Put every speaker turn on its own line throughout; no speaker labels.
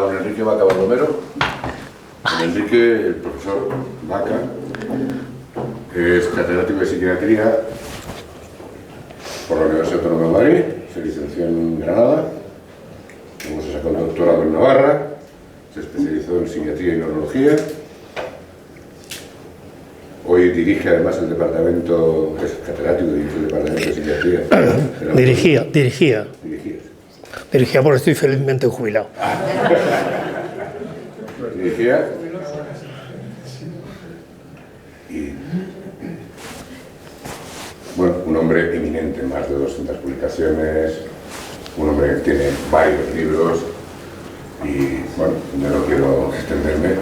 Don Enrique Vaca Baldomero. Don Enrique, el profesor Vaca, es catedrático de psiquiatría por la Universidad Autónoma de Madrid, se licenció en Granada, luego se sacó el doctorado en Navarra, se especializó en psiquiatría y neurología. Hoy dirige además el departamento, es catedrático, dirige el departamento de psiquiatría.
Dirigía porque estoy felizmente jubilado.
Dirigía. Y, bueno, un hombre eminente, más de 200 publicaciones, un hombre que tiene varios libros y, bueno, yo no quiero extenderme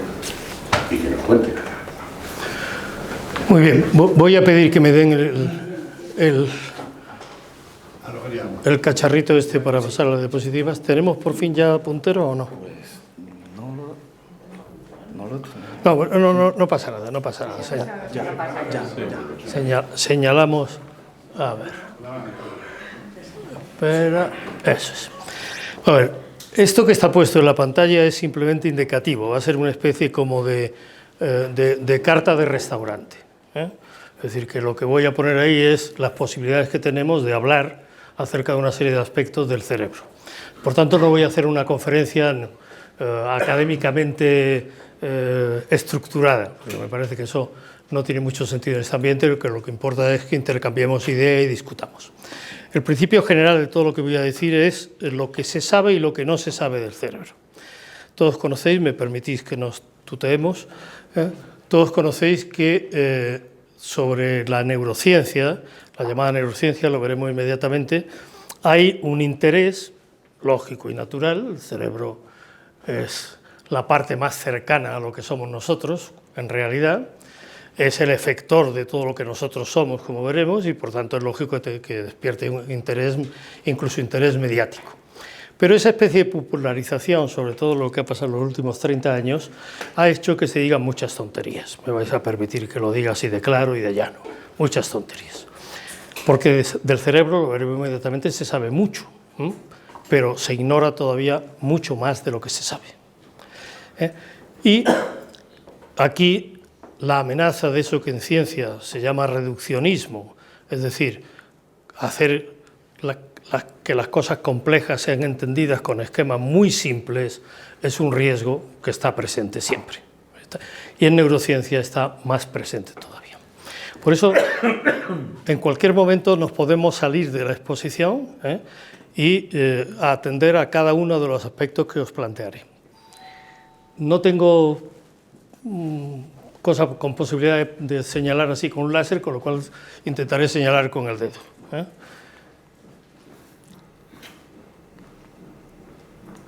y que nos cuente.
Muy bien, voy a pedir que me den el cacharrito este para pasar a las diapositivas. ¿Tenemos por fin ya puntero o no? No pasa nada, no pasa nada. Señalamos. A ver. Espera, eso es. A ver, esto que está puesto en la pantalla es simplemente indicativo. Va a ser una especie como de carta de restaurante. Es decir, que lo que voy a poner ahí es las posibilidades que tenemos de hablar acerca de una serie de aspectos del cerebro. Por tanto, no voy a hacer una conferencia académicamente estructurada, porque me parece que eso no tiene mucho sentido en este ambiente, que lo que importa es que intercambiemos ideas y discutamos. El principio general de todo lo que voy a decir es lo que se sabe y lo que no se sabe del cerebro. Todos conocéis, me permitís que nos tuteemos, todos conocéis que sobre la neurociencia, la llamada neurociencia, lo veremos inmediatamente, hay un interés lógico y natural. El cerebro es la parte más cercana a lo que somos nosotros, en realidad, es el efector de todo lo que nosotros somos, como veremos, y por tanto es lógico que despierte un interés, incluso interés mediático. Pero esa especie de popularización, sobre todo lo que ha pasado en los últimos 30 años, ha hecho que se digan muchas tonterías. Me vais a permitir que lo diga así de claro y de llano. Muchas tonterías. Porque del cerebro, lo veremos inmediatamente, se sabe mucho, pero se ignora todavía mucho más de lo que se sabe. Y aquí la amenaza de eso que en ciencia se llama reduccionismo, es decir, hacer que las cosas complejas sean entendidas con esquemas muy simples, es un riesgo que está presente siempre. Y en neurociencia está más presente todavía. Por eso, en cualquier momento nos podemos salir de la exposición y atender a cada uno de los aspectos que os plantearé. No tengo cosa con posibilidad de señalar así con un láser, con lo cual intentaré señalar con el dedo.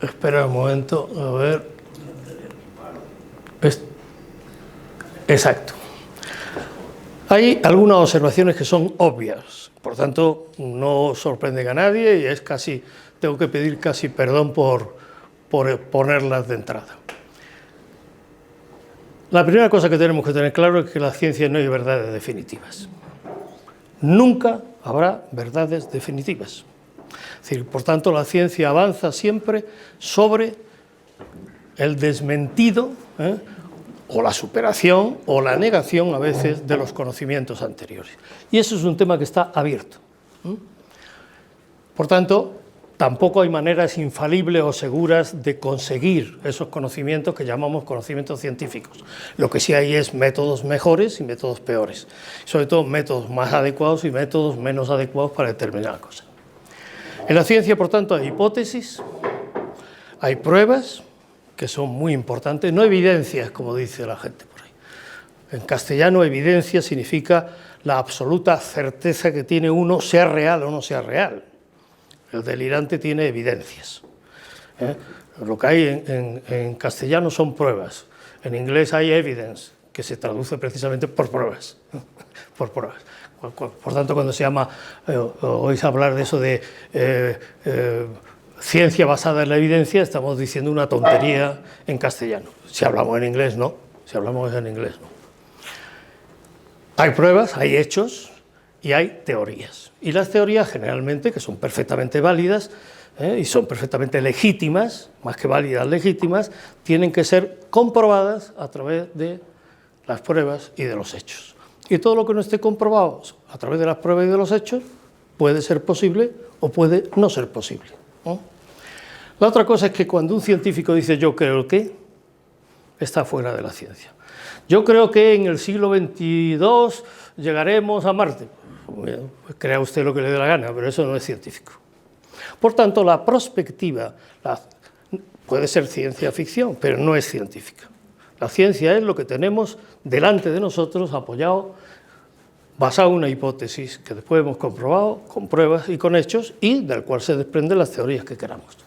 Espera un momento, a ver. Exacto. Hay algunas observaciones que son obvias, por tanto no sorprenden a nadie y es casi, tengo que pedir casi perdón por ponerlas de entrada. La primera cosa que tenemos que tener claro es que la ciencia no hay verdades definitivas. Nunca habrá verdades definitivas. Es decir, por tanto, la ciencia avanza siempre sobre el desmentido, o la superación, o la negación a veces de los conocimientos anteriores. Y eso es un tema que está abierto. Por tanto, tampoco hay maneras infalibles o seguras de conseguir esos conocimientos que llamamos conocimientos científicos. Lo que sí hay es métodos mejores y métodos peores. Sobre todo métodos más adecuados y métodos menos adecuados para determinadas cosas. En la ciencia, por tanto, hay hipótesis, hay pruebas, que son muy importantes, no evidencias, como dice la gente por ahí. En castellano, evidencia significa la absoluta certeza que tiene uno, sea real o no sea real. El delirante tiene evidencias. Lo que hay en castellano son pruebas. En inglés hay evidence, que se traduce precisamente por pruebas. Por pruebas. Por tanto, cuando se llama, oís hablar de eso de ciencia basada en la evidencia, estamos diciendo una tontería en castellano. Si hablamos en inglés, no. Si hablamos en inglés, no. Hay pruebas, hay hechos y hay teorías. Y las teorías, generalmente, que son perfectamente válidas, y son perfectamente legítimas, más que válidas, legítimas, tienen que ser comprobadas a través de las pruebas y de los hechos. Y todo lo que no esté comprobado a través de las pruebas y de los hechos puede ser posible o puede no ser posible, ¿no? La otra cosa es que cuando un científico dice yo creo que, está fuera de la ciencia. Yo creo que en el siglo XXII llegaremos a Marte. Pues crea usted lo que le dé la gana, pero eso no es científico. Por tanto, la prospectiva puede ser ciencia ficción, pero no es científica. La ciencia es lo que tenemos delante de nosotros, apoyado, basado en una hipótesis que después hemos comprobado con pruebas y con hechos y del cual se desprenden las teorías que queramos.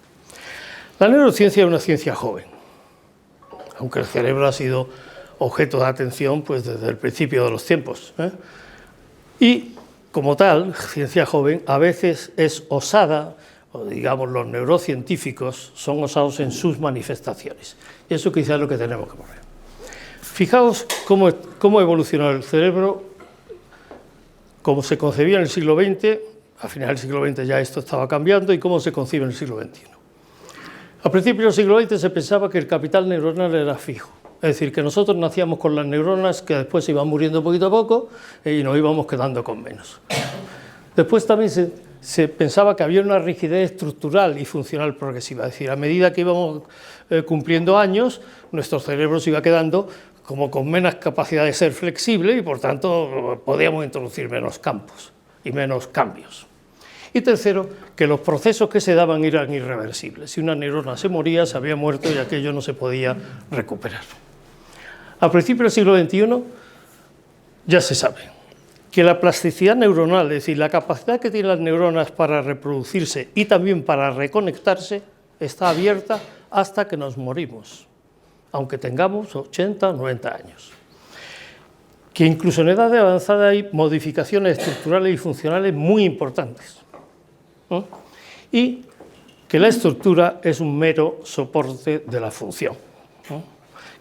La neurociencia es una ciencia joven, aunque el cerebro ha sido objeto de atención pues, desde el principio de los tiempos, ¿eh? Y como tal, ciencia joven a veces es osada, o digamos los neurocientíficos son osados en sus manifestaciones. Y eso quizás es lo que tenemos que poner. Fijaos cómo evolucionó el cerebro, cómo se concebía en el siglo XX, a finales del siglo XX ya esto estaba cambiando, y cómo se concibe en el siglo XXI. A principios del siglo XX se pensaba que el capital neuronal era fijo, es decir, que nosotros nacíamos con las neuronas que después se iban muriendo poquito a poco y nos íbamos quedando con menos. Después también se pensaba que había una rigidez estructural y funcional progresiva, es decir, a medida que íbamos cumpliendo años, nuestro cerebro se iba quedando como con menos capacidad de ser flexible y por tanto podíamos introducir menos campos y menos cambios. Y tercero, que los procesos que se daban eran irreversibles. Si una neurona se moría, se había muerto y aquello no se podía recuperar. A principios del siglo XXI ya se sabe que la plasticidad neuronal, es decir, la capacidad que tienen las neuronas para reproducirse y también para reconectarse, está abierta hasta que nos morimos, aunque tengamos 80 o 90 años. Que incluso en edad avanzada hay modificaciones estructurales y funcionales muy importantes, ¿no? Y que la estructura es un mero soporte de la función, ¿no?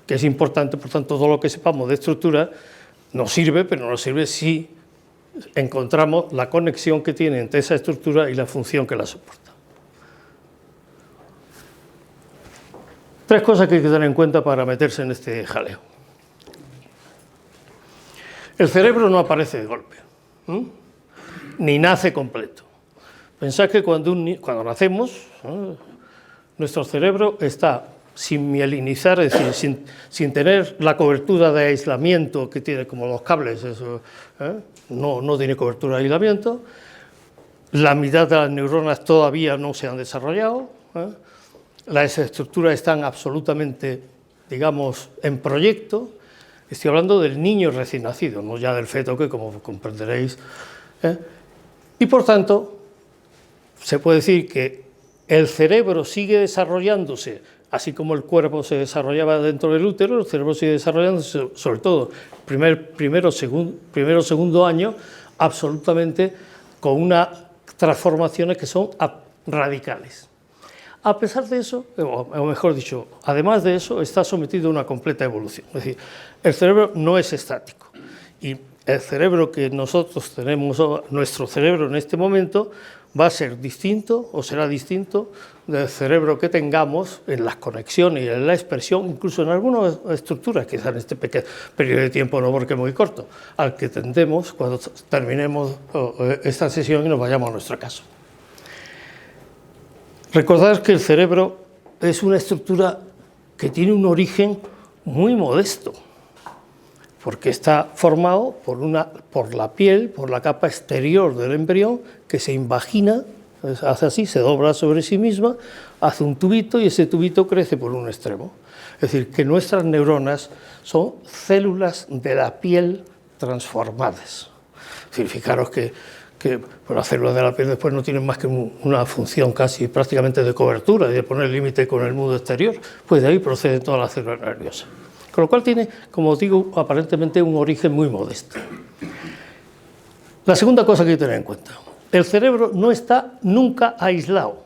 Que es importante, por tanto, todo lo que sepamos de estructura nos sirve, pero nos sirve si encontramos la conexión que tiene entre esa estructura y la función que la soporta. Tres cosas que hay que tener en cuenta para meterse en este jaleo. El cerebro no aparece de golpe, ni nace completo. Pensad que cuando nacemos, nuestro cerebro está sin mielinizar, es decir, sin tener la cobertura de aislamiento que tiene como los cables, eso, no tiene cobertura de aislamiento. La mitad de las neuronas todavía no se han desarrollado, las estructuras están absolutamente, digamos, en proyecto. Estoy hablando del niño recién nacido, no ya del feto, que como comprenderéis. Y por tanto, se puede decir que el cerebro sigue desarrollándose, así como el cuerpo se desarrollaba dentro del útero, el cerebro sigue desarrollándose, sobre todo primero segundo año, absolutamente con unas transformaciones que son radicales. A pesar de eso, o mejor dicho, además de eso, está sometido a una completa evolución. Es decir, el cerebro no es estático. Y el cerebro que nosotros tenemos, nuestro cerebro en este momento, va a ser distinto o será distinto del cerebro que tengamos en las conexiones y en la expresión, incluso en algunas estructuras, quizás en este periodo de tiempo no porque es muy corto, al que tendemos cuando terminemos esta sesión y nos vayamos a nuestra casa. Recordad que el cerebro es una estructura que tiene un origen muy modesto, porque está formado por la piel, por la capa exterior del embrión, que se invagina, hace así, se dobla sobre sí misma, hace un tubito y ese tubito crece por un extremo. Es decir, que nuestras neuronas son células de la piel transformadas. Es decir, fijaros que las células de la piel después no tienen más que una función casi prácticamente de cobertura y de poner límite con el mundo exterior, pues de ahí proceden todas las células nerviosas. Con lo cual tiene, como digo, aparentemente un origen muy modesto. La segunda cosa que hay que tener en cuenta, el cerebro no está nunca aislado,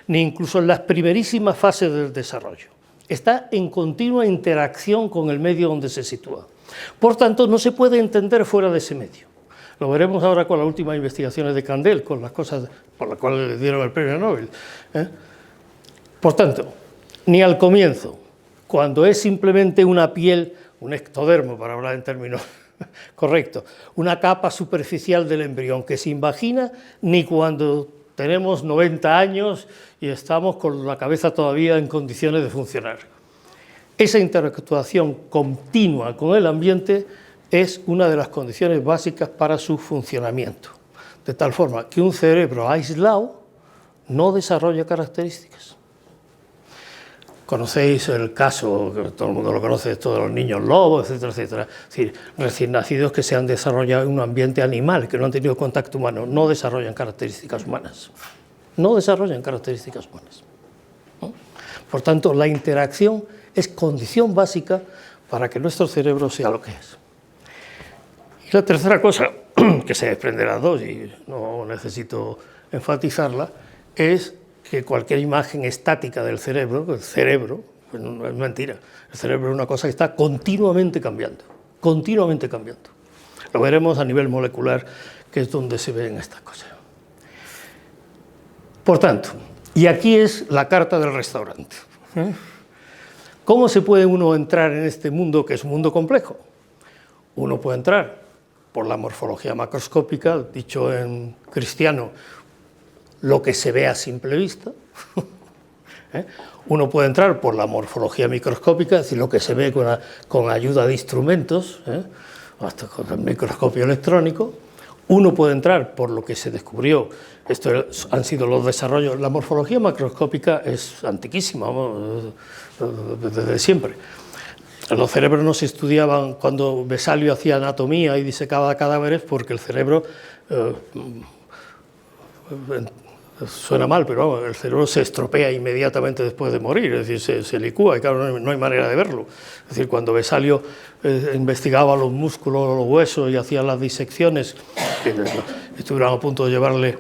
ni incluso en las primerísimas fases del desarrollo. Está en continua interacción con el medio donde se sitúa. Por tanto, no se puede entender fuera de ese medio. Lo veremos ahora con las últimas investigaciones de Candel, con las cosas por las cuales le dieron el premio Nobel. Por tanto, ni al comienzo, cuando es simplemente una piel, un ectodermo, para hablar en términos correctos, una capa superficial del embrión que se invagina, ni cuando tenemos 90 años y estamos con la cabeza todavía en condiciones de funcionar. Esa interactuación continua con el ambiente es una de las condiciones básicas para su funcionamiento, de tal forma que un cerebro aislado no desarrolla características. Conocéis el caso, que todo el mundo lo conoce, de todos los niños lobos, etcétera, etcétera. Es decir, recién nacidos que se han desarrollado en un ambiente animal, que no han tenido contacto humano, no desarrollan características humanas. No desarrollan características humanas. Por tanto, la interacción es condición básica para que nuestro cerebro sea lo que es. Y la tercera cosa, que se desprende de las dos y no necesito enfatizarla, es que cualquier imagen estática del cerebro, pues no es mentira, el cerebro es una cosa que está continuamente cambiando. Lo veremos a nivel molecular, que es donde se ven estas cosas. Por tanto, y aquí es la carta del restaurante. ¿Cómo se puede uno entrar en este mundo, que es un mundo complejo? Uno puede entrar por la morfología macroscópica, dicho en cristiano, lo que se ve a simple vista. Uno puede entrar por la morfología microscópica, es decir, lo que se ve con ayuda de instrumentos, hasta con el microscopio electrónico. Uno puede entrar por lo que se descubrió, estos han sido los desarrollos. La morfología macroscópica es antiquísima, desde siempre. Los cerebros no se estudiaban cuando Vesalio hacía anatomía y disecaba cadáveres, porque el cerebro... suena mal, pero vamos, el cerebro se estropea inmediatamente después de morir, es decir, se licúa y claro, no hay manera de verlo. Es decir, cuando Vesalio investigaba los músculos, los huesos y hacía las disecciones, que estuvieron a punto de llevarle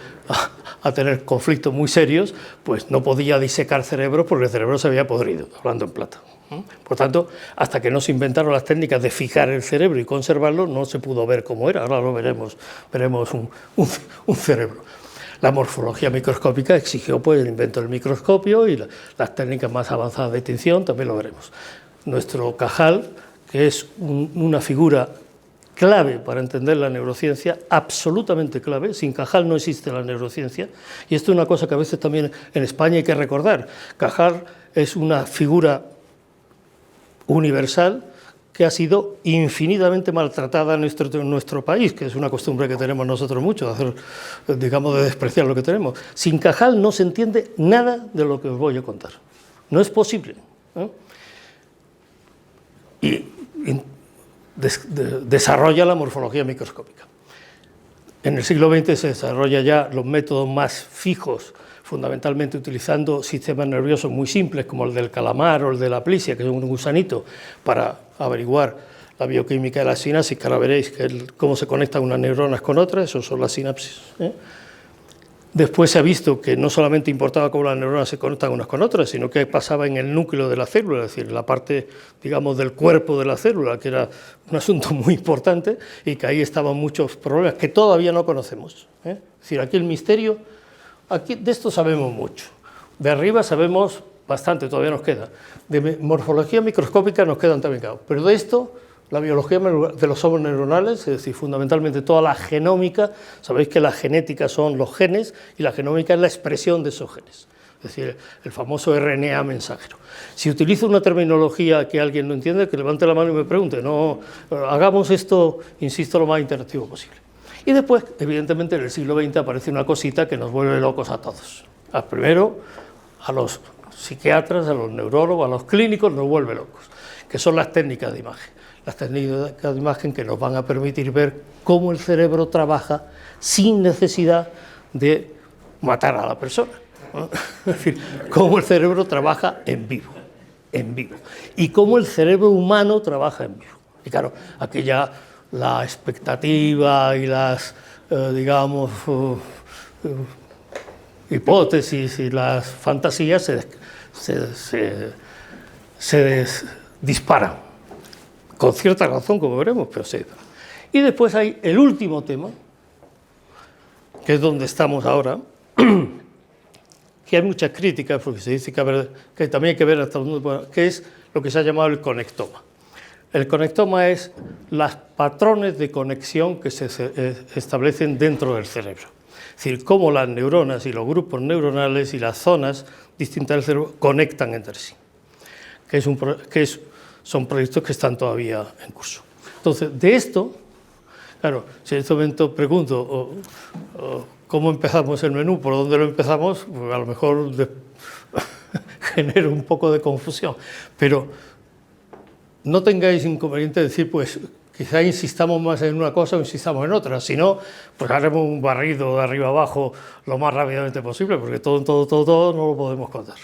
a tener conflictos muy serios, pues no podía disecar cerebros porque el cerebro se había podrido, hablando en plata. Por tanto, hasta que no se inventaron las técnicas de fijar el cerebro y conservarlo, no se pudo ver cómo era. Ahora lo veremos un cerebro. La morfología microscópica exigió pues, el invento del microscopio y las técnicas más avanzadas de tinción, también lo veremos. Nuestro Cajal, que es una figura clave para entender la neurociencia, absolutamente clave, sin Cajal no existe la neurociencia, y esto es una cosa que a veces también en España hay que recordar. Cajal es una figura universal que ha sido infinitamente maltratada en nuestro país, que es una costumbre que tenemos nosotros mucho, de hacer, digamos, de despreciar lo que tenemos. Sin Cajal no se entiende nada de lo que os voy a contar. No es posible. Y desarrolla la morfología microscópica. En el siglo XX se desarrolla ya los métodos más fijos, fundamentalmente utilizando sistemas nerviosos muy simples, como el del calamar o el de la plisia, que es un gusanito, para averiguar la bioquímica de la sinapsis, que ahora veréis cómo se conectan unas neuronas con otras, eso son las sinapsis. Después se ha visto que no solamente importaba cómo las neuronas se conectan unas con otras, sino que pasaba en el núcleo de la célula, es decir, la parte, digamos, del cuerpo de la célula, que era un asunto muy importante y que ahí estaban muchos problemas que todavía no conocemos. Es decir, aquí el misterio, aquí de esto sabemos mucho, de arriba sabemos bastante, todavía nos queda. De morfología microscópica nos quedan también claros, pero de esto, la biología de los somos neuronales, es decir, fundamentalmente toda la genómica, sabéis que la genética son los genes y la genómica es la expresión de esos genes, es decir, el famoso RNA mensajero. Si utilizo una terminología que alguien no entiende, que levante la mano y me pregunte, no, hagamos esto, insisto, lo más interactivo posible. Y después, evidentemente, en el siglo XX aparece una cosita que nos vuelve locos a todos. Primero, a los psiquiatras, a los neurólogos, a los clínicos, nos vuelve locos, que son las técnicas de imagen. Las técnicas de imagen que nos van a permitir ver cómo el cerebro trabaja sin necesidad de matar a la persona, ¿no? Es decir, cómo el cerebro trabaja en vivo, y cómo el cerebro humano trabaja en vivo. Y claro, aquí ya la expectativa y las, digamos, hipótesis y las fantasías se disparan. Con cierta razón, como veremos, pero sí. Y después hay el último tema, que es donde estamos ahora, que hay muchas críticas, porque se dice que también hay que ver hasta dónde, que es lo que se ha llamado el conectoma. El conectoma es los patrones de conexión que se establecen dentro del cerebro. Es decir, cómo las neuronas y los grupos neuronales y las zonas distintas del cerebro conectan entre sí. Son proyectos que están todavía en curso. Entonces, de esto, claro, si en este momento pregunto cómo empezamos el menú, por dónde lo empezamos, pues a lo mejor genero un poco de confusión, pero no tengáis inconveniente de decir, pues quizá insistamos más en una cosa o insistamos en otra, si no, pues haremos un barrido de arriba abajo lo más rápidamente posible, porque todo no lo podemos contar.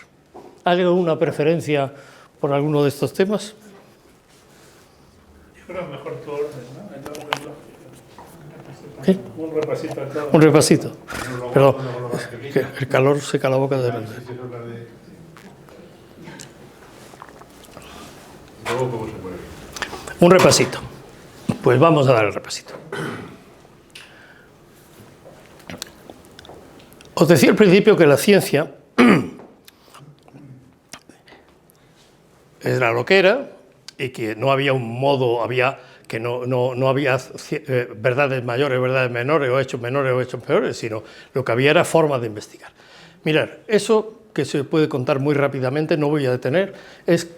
¿Hay alguna preferencia por alguno de estos temas?
Yo creo mejor tu orden, ¿no?
¿Qué?
Un repasito.
Un repasito. Pero el calor seca la boca de repente. Un repasito. Pues vamos a dar el repasito. Os decía al principio que la ciencia era lo que era y que no había un modo, que no había verdades mayores, verdades menores, o hechos menores o hechos peores, sino lo que había era formas de investigar. Mirad, eso que se puede contar muy rápidamente, no voy a detener, es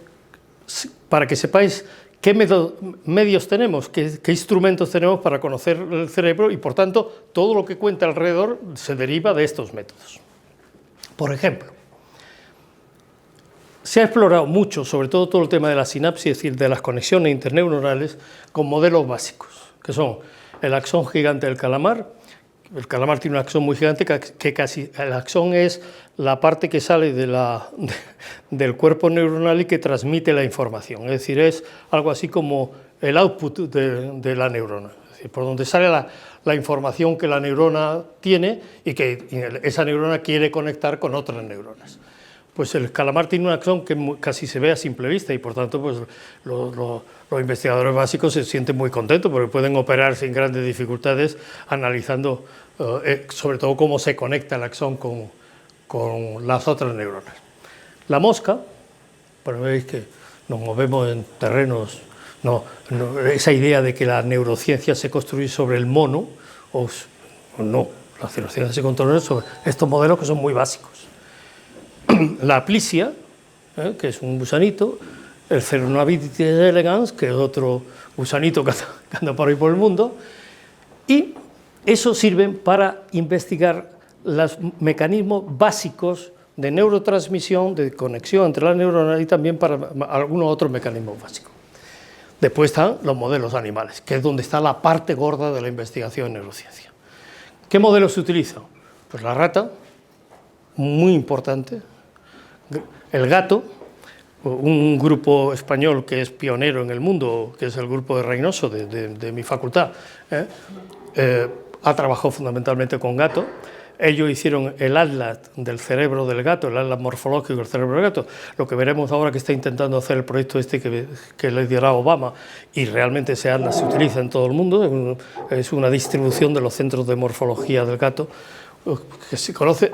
para que sepáis qué medios tenemos, qué instrumentos tenemos para conocer el cerebro y, por tanto, todo lo que cuenta alrededor se deriva de estos métodos. Por ejemplo, se ha explorado mucho, sobre todo el tema de la sinapsis, es decir, de las conexiones interneuronales, con modelos básicos, que son el axón gigante del calamar. El calamar tiene un axón muy gigante, el axón es la parte que sale del cuerpo neuronal y que transmite la información, es decir, es algo así como el output de la neurona, es decir, por donde sale la información que la neurona tiene y que esa neurona quiere conectar con otras neuronas. Pues el calamar tiene un axón que casi se ve a simple vista y, por tanto, pues los investigadores básicos se sienten muy contentos porque pueden operar sin grandes dificultades analizando sobre todo cómo se conecta el axón con las otras neuronas. La mosca, pero veis que nos movemos en terrenos, esa idea de que la neurociencia se construye sobre el mono, o no, la neurociencia se construye sobre estos modelos que son muy básicos. La aplicia, que es un gusanito, el Cernoavitis elegans, que es otro gusanito que anda por ahí por el mundo, y eso sirve para investigar los mecanismos básicos de neurotransmisión, de conexión entre las neuronas y también para algunos otros mecanismos básicos. Después están los modelos animales, que es donde está la parte gorda de la investigación en neurociencia. ¿Qué modelos se utilizan? Pues la rata, muy importante, el gato, un grupo español que es pionero en el mundo, que es el grupo de Reynoso de mi facultad, ha trabajado fundamentalmente con gato. Ellos hicieron el atlas del cerebro del gato, el atlas morfológico del cerebro del gato, lo que veremos ahora que está intentando hacer el proyecto que le dirá Obama, y realmente ese atlas se utiliza en todo el mundo, es una distribución de los centros de morfología del gato, que se conoce.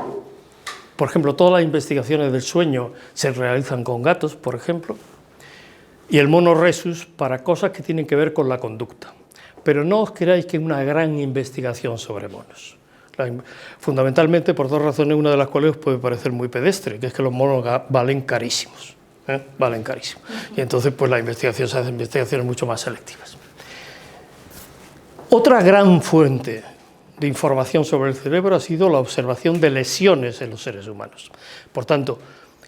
Por ejemplo, todas las investigaciones del sueño se realizan con gatos, por ejemplo, y el mono rhesus para cosas que tienen que ver con la conducta. Pero no os creáis que es una gran investigación sobre monos. Fundamentalmente por dos razones, una de las cuales os puede parecer muy pedestre, que es que los monos valen carísimos. Valen carísimos. Y entonces pues la investigación se hace investigaciones mucho más selectivas. Otra gran fuente de información sobre el cerebro ha sido la observación de lesiones en los seres humanos. Por tanto,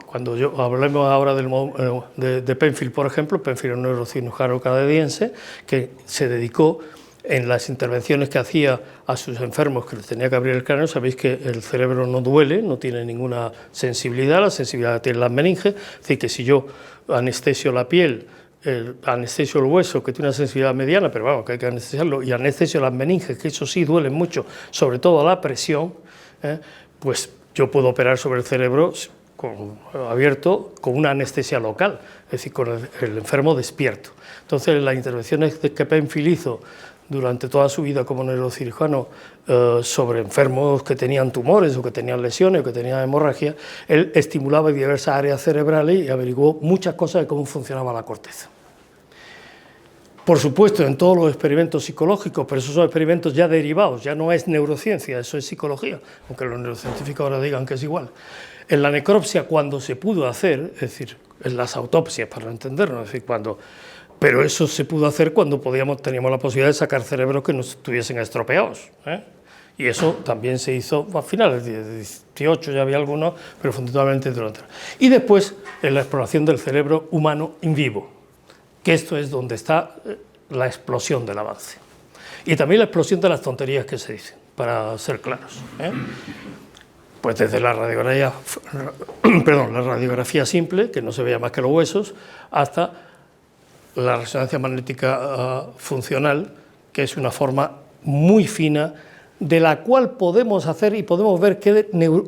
cuando hablemos ahora de Penfield, por ejemplo, Penfield es un neurocirujano canadiense que se dedicó en las intervenciones que hacía a sus enfermos que les tenía que abrir el cráneo. Sabéis que el cerebro no duele, no tiene ninguna sensibilidad, la sensibilidad la tiene las meninges, es decir, que si yo anestesio la piel, anestesio el hueso, que tiene una sensibilidad mediana, pero vamos, que hay que anestesiarlo, y anestesio las meninges, que eso sí duele mucho, sobre todo la presión, pues yo puedo operar sobre el cerebro abierto con una anestesia local, es decir, con el enfermo despierto. Entonces, las intervenciones que Penfield hizo durante toda su vida como neurocirujano sobre enfermos que tenían tumores o que tenían lesiones o que tenían hemorragia, él estimulaba diversas áreas cerebrales y averiguó muchas cosas de cómo funcionaba la corteza. Por supuesto, en todos los experimentos psicológicos, pero esos son experimentos ya derivados, ya no es neurociencia, eso es psicología, aunque los neurocientíficos ahora digan que es igual. En la necropsia, cuando se pudo hacer, es decir, en las autopsias, para entendernos, es decir, pero eso se pudo hacer cuando teníamos la posibilidad de sacar cerebros que no estuviesen estropeados, ¿eh? Y eso también se hizo a finales del 18, ya había algunos, pero fundamentalmente durante. Y después, en la exploración del cerebro humano in vivo, que esto es donde está la explosión del avance. Y también la explosión de las tonterías que se dicen, para ser claros, ¿eh? Pues desde la radiografía simple, que no se veía más que los huesos, hasta la resonancia magnética funcional, que es una forma muy fina de la cual podemos hacer y podemos ver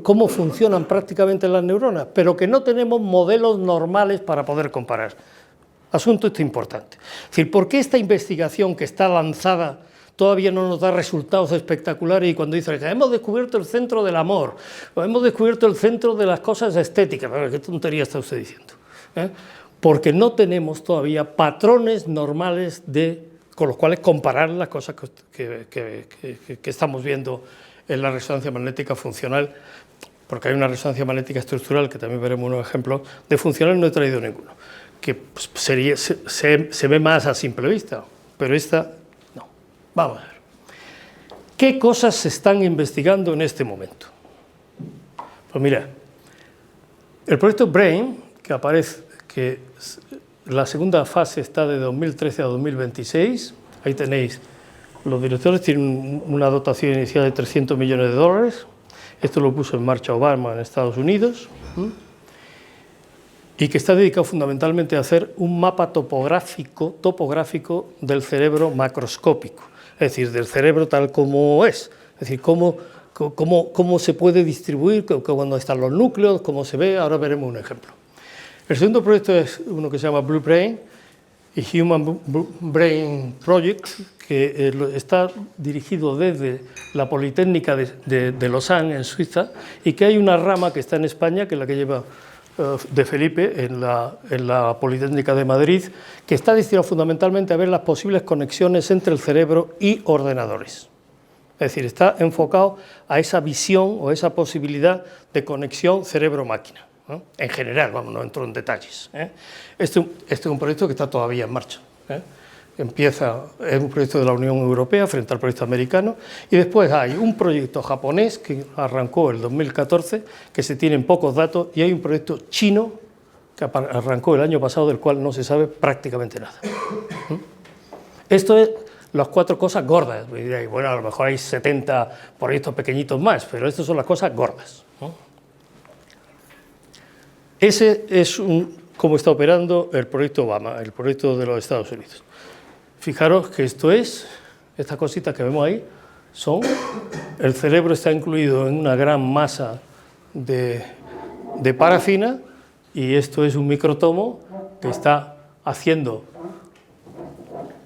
cómo funcionan prácticamente las neuronas, pero que no tenemos modelos normales para poder comparar. Asunto esto importante. Es decir, ¿por qué esta investigación que está lanzada todavía no nos da resultados espectaculares? Y cuando dicen que hemos descubierto el centro del amor, o hemos descubierto el centro de las cosas estéticas, ¿qué tontería está usted diciendo? Porque no tenemos todavía patrones normales con los cuales comparar las cosas que estamos viendo en la resonancia magnética funcional, porque hay una resonancia magnética estructural, que también veremos unos ejemplos, de funcional no he traído ninguno, que se ve más a simple vista, pero esta no. Vamos a ver. ¿Qué cosas se están investigando en este momento? Pues mira, el proyecto BRAIN, que la segunda fase está de 2013 a 2026, ahí tenéis, los directores tienen una dotación inicial de $300 millones, esto lo puso en marcha Obama en Estados Unidos, y que está dedicado fundamentalmente a hacer un mapa topográfico del cerebro macroscópico, es decir, del cerebro tal como es decir, cómo se puede distribuir, cuándo están los núcleos, cómo se ve. Ahora veremos un ejemplo. El segundo proyecto es uno que se llama Blue Brain y Human Brain Project, que está dirigido desde la Politécnica de Lausanne, en Suiza, y que hay una rama que está en España, que es la que lleva de Felipe en la Politécnica de Madrid, que está destinado fundamentalmente a ver las posibles conexiones entre el cerebro y ordenadores. Es decir, está enfocado a esa visión o esa posibilidad de conexión cerebro-máquina, ¿no? En general, vamos, no entro en detalles, ¿eh? Este es un proyecto que está todavía en marcha, ¿eh? Es un proyecto de la Unión Europea frente al proyecto americano, y después hay un proyecto japonés que arrancó en el 2014, que se tienen pocos datos, y hay un proyecto chino que arrancó el año pasado, del cual no se sabe prácticamente nada. Esto es las cuatro cosas gordas. Me diréis, bueno, a lo mejor hay 70 proyectos pequeñitos más, pero estas son las cosas gordas, ¿no? Ese es cómo está operando el proyecto Obama, el proyecto de los Estados Unidos. Fijaros que estas cositas que vemos ahí, el cerebro está incluido en una gran masa de parafina, y esto es un microtomo que está haciendo,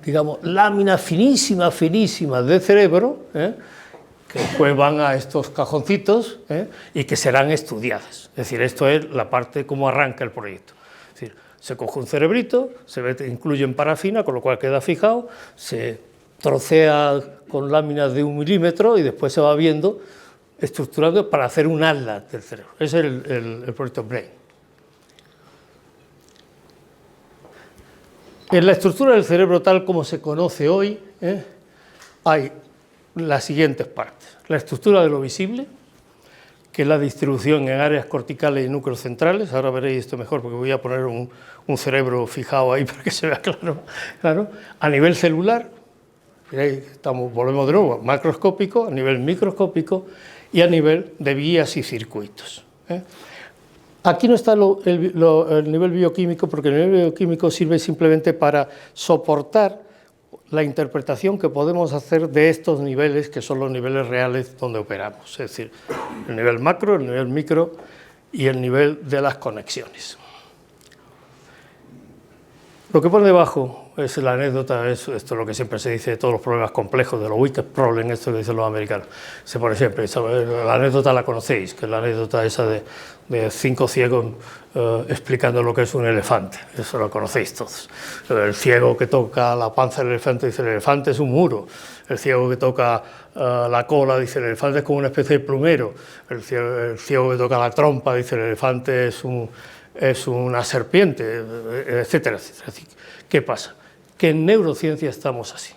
digamos, láminas finísimas, finísimas de cerebro, que después van a estos cajoncitos, y que serán estudiadas. Es decir, esto es la parte cómo arranca el proyecto. Es decir, se coge un cerebrito, incluye en parafina, con lo cual queda fijado, se trocea con láminas de 1 milímetro y después se va viendo, estructurando para hacer un atlas del cerebro. Ese es el proyecto BRAIN. En la estructura del cerebro tal como se conoce hoy, hay las siguientes partes. La estructura de lo visible, que es la distribución en áreas corticales y núcleos centrales. Ahora veréis esto mejor porque voy a poner un cerebro fijado ahí para que se vea claro. A nivel celular, volvemos de nuevo, macroscópico, a nivel microscópico y a nivel de vías y circuitos. Aquí no está el nivel bioquímico, porque el nivel bioquímico sirve simplemente para soportar la interpretación que podemos hacer de estos niveles, que son los niveles reales donde operamos, es decir, el nivel macro, el nivel micro y el nivel de las conexiones. Lo que pone debajo es la anécdota, esto es lo que siempre se dice de todos los problemas complejos, de los wicked problems, esto que dicen los americanos. Se pone siempre, la anécdota la conocéis, que es la anécdota esa de 5 ciegos explicando lo que es un elefante, eso lo conocéis todos. El ciego que toca la panza del elefante dice el elefante es un muro, el ciego que toca la cola dice el elefante es como una especie de plumero, el ciego que toca la trompa dice el elefante es una serpiente, etcétera, etcétera. ¿Qué pasa? Que en neurociencia estamos así.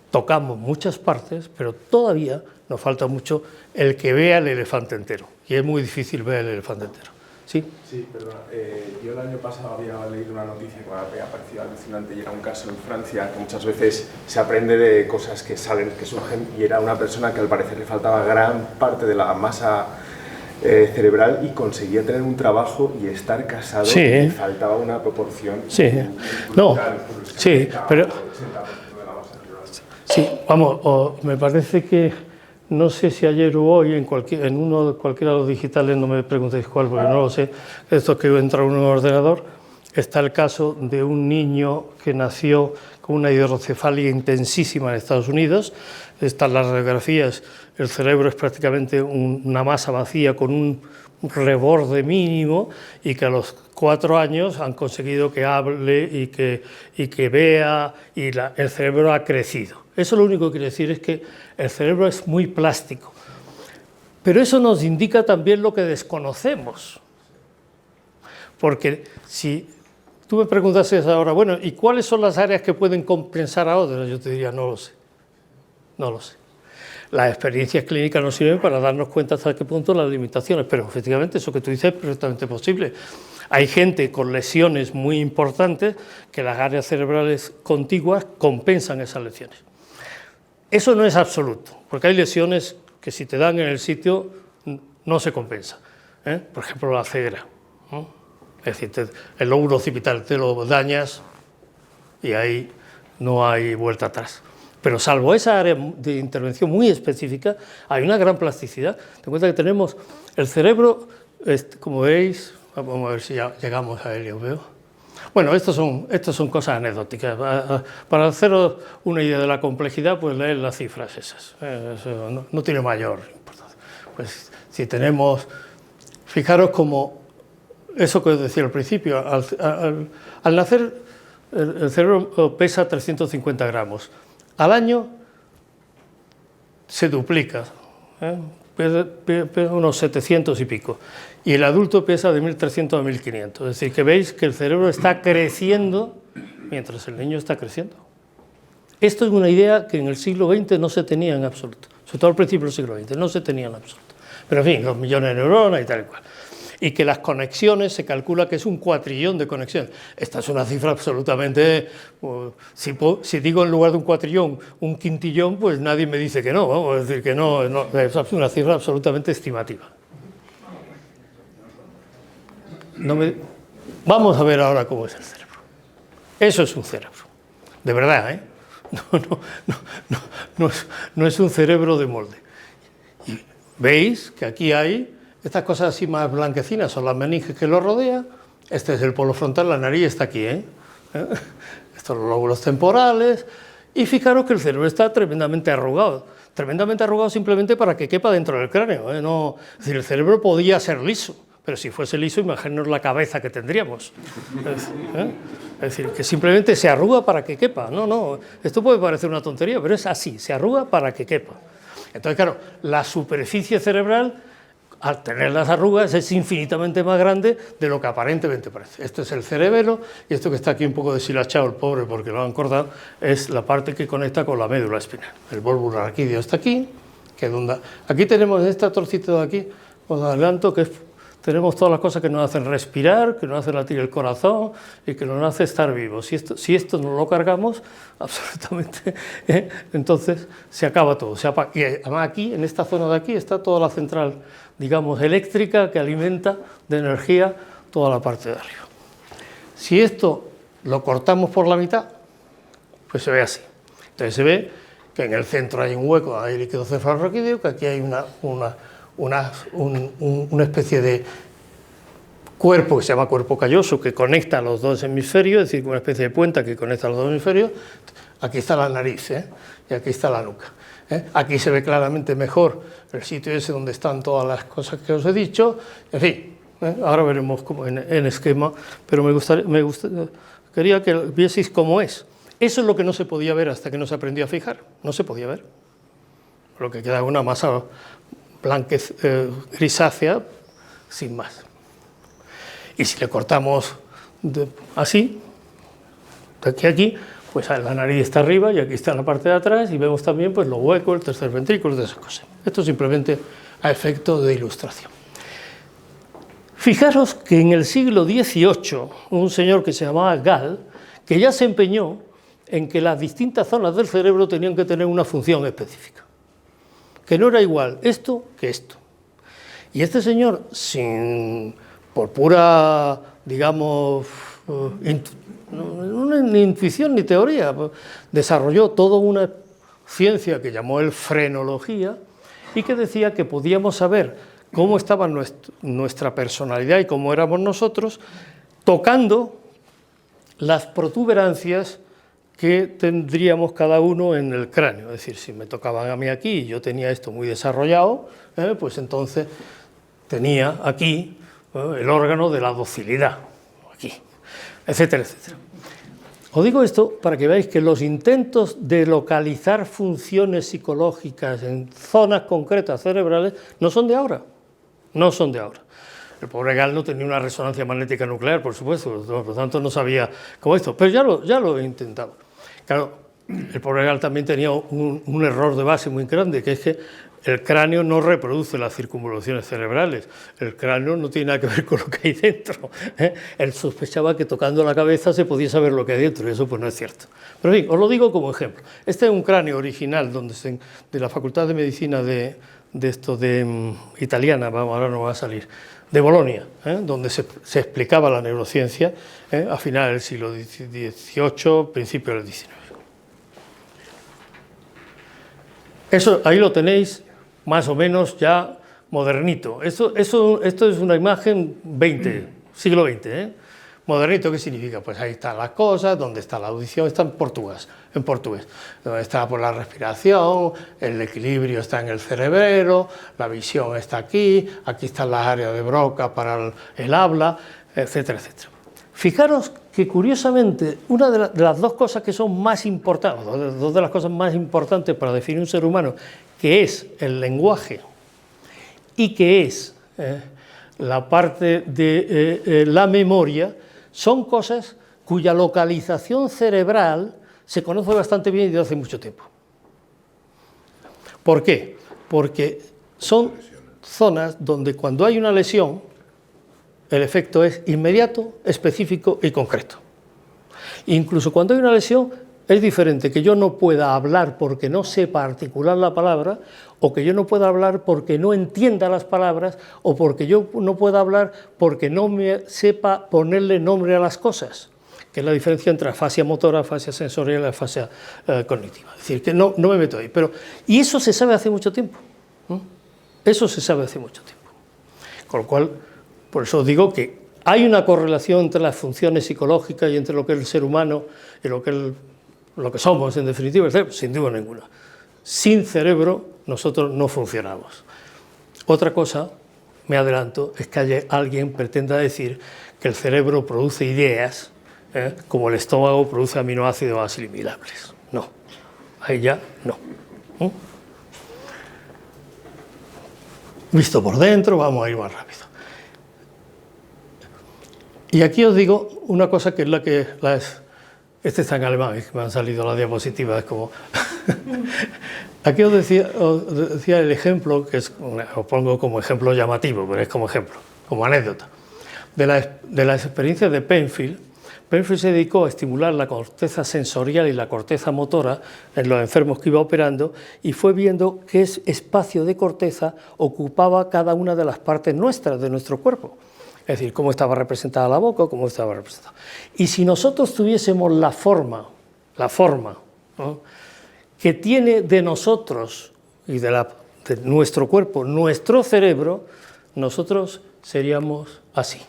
Tocamos muchas partes, pero todavía nos falta mucho el que vea el elefante entero. Y es muy difícil ver el elefante entero. ¿Sí?
Sí, perdona. Yo el año pasado había leído una noticia que me había parecido alucinante y era un caso en Francia que muchas veces se aprende de cosas que salen, que surgen, y era una persona que al parecer le faltaba gran parte de la masa cerebral y conseguía tener un trabajo y estar casado,
Sí.
y faltaba una proporción
Sí. No.
brutal,
Sí, pero
80% de la masa cerebral.
sí, vamos, me parece que no sé si ayer o hoy en cualquiera de los digitales, no me preguntéis cuál porque no lo sé, esto que entra en un ordenador, está el caso de un niño que nació con una hidrocefalia intensísima en Estados Unidos. Están las radiografías, el cerebro es prácticamente una masa vacía con un reborde mínimo y que a los 4 años han conseguido que hable y que vea y el cerebro ha crecido. Eso lo único que quiere decir es que el cerebro es muy plástico. Pero eso nos indica también lo que desconocemos. Porque si tú me preguntases ahora, bueno, ¿y cuáles son las áreas que pueden compensar a otras? Yo te diría, no lo sé. No lo sé. Las experiencias clínicas nos sirven para darnos cuenta hasta qué punto las limitaciones, pero efectivamente eso que tú dices es perfectamente posible. Hay gente con lesiones muy importantes que las áreas cerebrales contiguas compensan esas lesiones. Eso no es absoluto, porque hay lesiones que si te dan en el sitio no se compensa. Por ejemplo, la ceguera. Es decir, el lóbulo occipital te lo dañas y ahí no hay vuelta atrás. Pero salvo esa área de intervención muy específica, hay una gran plasticidad. Ten cuenta que tenemos el cerebro, como veis, vamos a ver si ya llegamos a él, yo veo. Bueno, estos son cosas anecdóticas. Para haceros una idea de la complejidad, pues leed las cifras esas. Eso no tiene mayor importancia. Pues si tenemos, fijaros como eso que os decía al principio, al nacer el cerebro pesa 350 gramos. Al año se duplica, pesa unos 700 y pico, y el adulto pesa de 1.300 a 1.500, es decir, que veis que el cerebro está creciendo mientras el niño está creciendo. Esto es una idea que en el siglo XX no se tenía en absoluto, sobre todo al principio del siglo XX, no se tenía en absoluto. Pero en fin, 2 millones de neuronas y tal y cual. Y que las conexiones, se calcula que es un 4trillón de conexiones. Esta es una cifra absolutamente... Si digo en lugar de un 4trillón, un quintillón, pues nadie me dice que no, vamos a decir que no, es una cifra absolutamente estimativa. Vamos a ver ahora cómo es el cerebro. Eso es un cerebro, de verdad, ¿eh? No es un cerebro de molde. Y veis que aquí hay... Estas cosas así más blanquecinas son las meninges que lo rodean. Este es el polo frontal, la nariz está aquí, Estos son los lóbulos temporales. Y fijaros que el cerebro está tremendamente arrugado simplemente para que quepa dentro del cráneo, ¿no? Es decir, el cerebro podía ser liso, pero si fuese liso, imaginaos la cabeza que tendríamos. Es decir, que simplemente se arruga para que quepa. No, esto puede parecer una tontería, pero es así, se arruga para que quepa. Entonces, claro, la superficie cerebral, al tener las arrugas, es infinitamente más grande de lo que aparentemente parece. Esto es el cerebelo, y esto que está aquí un poco deshilachado, el pobre, porque lo han cortado, es la parte que conecta con la médula espinal. El bulbo raquídeo está aquí, aquí tenemos esta trocito de aquí, os adelanto que tenemos todas las cosas que nos hacen respirar, que nos hacen latir el corazón y que nos hace estar vivos. Si esto no lo cargamos, absolutamente, entonces se acaba todo. Y además aquí, en esta zona de aquí, está toda la central, digamos, eléctrica que alimenta de energía toda la parte de arriba. Si esto lo cortamos por la mitad, pues se ve así. Entonces se ve que en el centro hay un hueco, hay líquido cefalorraquídeo, que aquí hay una especie de cuerpo que se llama cuerpo calloso, que conecta los dos hemisferios, es decir, una especie de puente que conecta los dos hemisferios. Aquí está la nariz, y aquí está la nuca. Aquí se ve claramente mejor el sitio ese donde están todas las cosas que os he dicho. En fin, ahora veremos cómo en esquema, pero quería que vieseis cómo es. Eso es lo que no se podía ver hasta que no se aprendió a fijar. No se podía ver. Lo que queda es una masa grisácea, sin más. Y si le cortamos así, de aquí a aquí, pues la nariz está arriba y aquí está la parte de atrás, y vemos también pues, los huecos, el tercer ventrículo, de esas cosas. Esto simplemente a efecto de ilustración. Fijaros que en el siglo XVIII, un señor que se llamaba Gall, que ya se empeñó en que las distintas zonas del cerebro tenían que tener una función específica, que no era igual esto que esto. Y este señor, por pura, digamos, ni intuición ni teoría, desarrolló toda una ciencia que llamó él frenología, y que decía que podíamos saber cómo estaba nuestra personalidad y cómo éramos nosotros, tocando las protuberancias que tendríamos cada uno en el cráneo. Es decir, si me tocaban a mí aquí y yo tenía esto muy desarrollado, pues entonces tenía aquí el órgano de la docilidad, aquí, etcétera, etcétera. Os digo esto para que veáis que los intentos de localizar funciones psicológicas en zonas concretas cerebrales no son de ahora, no son de ahora. El pobre Gall no tenía una resonancia magnética nuclear, por supuesto, por lo tanto no sabía cómo esto, pero ya lo intentaba. Claro, el pobre Gall también tenía un error de base muy grande, que es que el cráneo no reproduce las circunvoluciones cerebrales, el cráneo no tiene nada que ver con lo que hay dentro. Él sospechaba que tocando la cabeza se podía saber lo que hay dentro, y eso pues no es cierto. Pero en fin, os lo digo como ejemplo. Este es un cráneo original de la Facultad de Medicina italiana, ahora no va a salir, de Bolonia, donde se explicaba la neurociencia a finales del siglo XVIII, principios del XIX. Eso, ahí lo tenéis, más o menos ya modernito. Esto es una imagen siglo XX. Modernito, ¿qué significa? Pues ahí están las cosas, donde está la audición, está en portugués. Donde está por la respiración, el equilibrio está en el cerebro, la visión está aquí están las áreas de Broca para el habla, etcétera, etcétera. Fijaros que curiosamente una de las dos cosas que son más importantes, dos de las cosas más importantes para definir un ser humano, que es el lenguaje y que es la parte de la memoria, son cosas cuya localización cerebral se conoce bastante bien y desde hace mucho tiempo. ¿Por qué? Porque son zonas donde cuando hay una lesión, el efecto es inmediato, específico y concreto. Incluso cuando hay una lesión, es diferente que yo no pueda hablar porque no sepa articular la palabra, o que yo no pueda hablar porque no entienda las palabras, o porque yo no pueda hablar porque no me sepa ponerle nombre a las cosas, que es la diferencia entre afasia motora, afasia sensorial y afasia cognitiva. Es decir, que no me meto ahí. Y eso se sabe hace mucho tiempo. Eso se sabe hace mucho tiempo. Con lo cual, por eso os digo que hay una correlación entre las funciones psicológicas y entre lo que es el ser humano y lo que somos, en definitiva, el cerebro, sin duda ninguna. Sin cerebro nosotros no funcionamos. Otra cosa, me adelanto, es que alguien pretenda decir que el cerebro produce ideas, como el estómago produce aminoácidos asimilables. No, ahí ya no. Visto por dentro, vamos a ir más rápido. Y aquí os digo una cosa que es la que... Este está en alemán, es que me han salido las diapositivas, es como... Aquí os decía el ejemplo, que os pongo como ejemplo llamativo, pero es como ejemplo, como anécdota. De las experiencias de Penfield. Penfield se dedicó a estimular la corteza sensorial y la corteza motora en los enfermos que iba operando, y fue viendo qué espacio de corteza ocupaba cada una de las partes nuestras, de nuestro cuerpo. Es decir, cómo estaba representada la boca, cómo estaba representada. Y si nosotros tuviésemos la forma, ¿no?, que tiene de nosotros y de nuestro cuerpo, nuestro cerebro, nosotros seríamos así.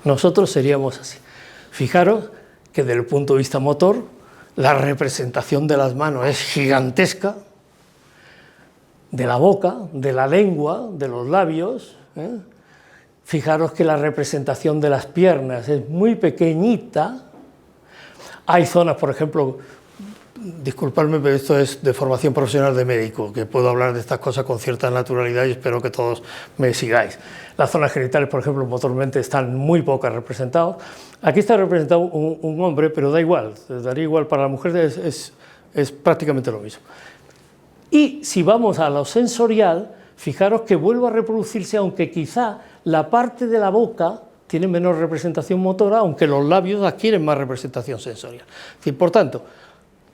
Nosotros seríamos así. Fijaros que desde el punto de vista motor, la representación de las manos es gigantesca, de la boca, de la lengua, de los labios. Fijaros que la representación de las piernas es muy pequeñita. Hay zonas, por ejemplo, disculpadme, pero esto es de formación profesional de médico, que puedo hablar de estas cosas con cierta naturalidad y espero que todos me sigáis. Las zonas genitales, por ejemplo, motormente están muy pocas representadas. Aquí está representado un hombre, pero da igual, daría igual para la mujer, es prácticamente lo mismo. Y si vamos a lo sensorial, fijaros que vuelve a reproducirse, aunque quizá la parte de la boca tiene menor representación motora, aunque los labios adquieren más representación sensorial. Es decir, por tanto,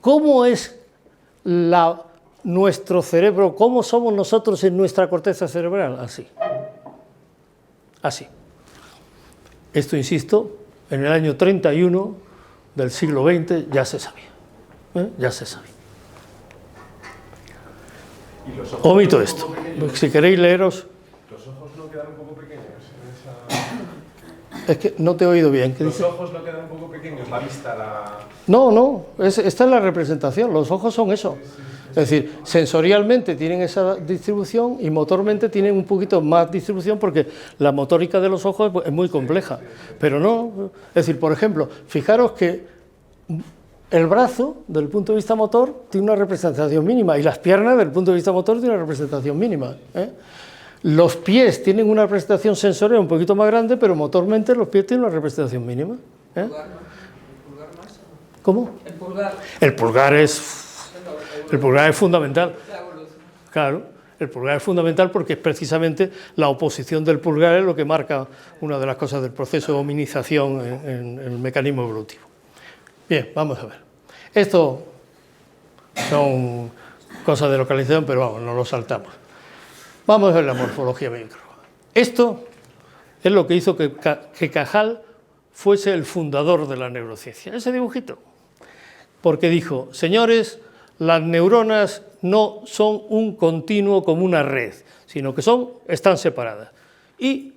¿cómo es nuestro cerebro? ¿Cómo somos nosotros en nuestra corteza cerebral? Así. Así. Esto, insisto, en el año 31 del siglo XX ya se sabía. Ya se sabía.
¿Y los ojos
Omito
un
esto.
poco pequeños?
Si queréis leeros...
¿Los ojos no quedan un poco pequeños en esa...?
Es que no te he oído bien. ¿Qué
¿Los
dices?
ojos no quedan un poco pequeños? La vista, la...
No, esta es la representación, los ojos son eso. Es decir, sensorialmente tienen esa distribución y motormente tienen un poquito más distribución porque la motórica de los ojos es muy compleja. Pero no, es decir, por ejemplo, fijaros que el brazo, desde el punto de vista motor, tiene una representación mínima y las piernas, desde el punto de vista motor, tienen una representación mínima. Los pies tienen una representación sensorial un poquito más grande, pero motormente los pies tienen una representación mínima.
¿El pulgar no? ¿El pulgar más?
¿Cómo?
El pulgar.
El pulgar es fundamental. Claro, el pulgar es fundamental porque es precisamente la oposición del pulgar es lo que marca una de las cosas del proceso de hominización en el mecanismo evolutivo. Bien, vamos a ver. Esto son cosas de localización, pero vamos, no lo saltamos. Vamos a ver la morfología micro. Esto es lo que hizo que Cajal fuese el fundador de la neurociencia, ese dibujito. Porque dijo, señores, las neuronas no son un continuo como una red, sino que están separadas. Y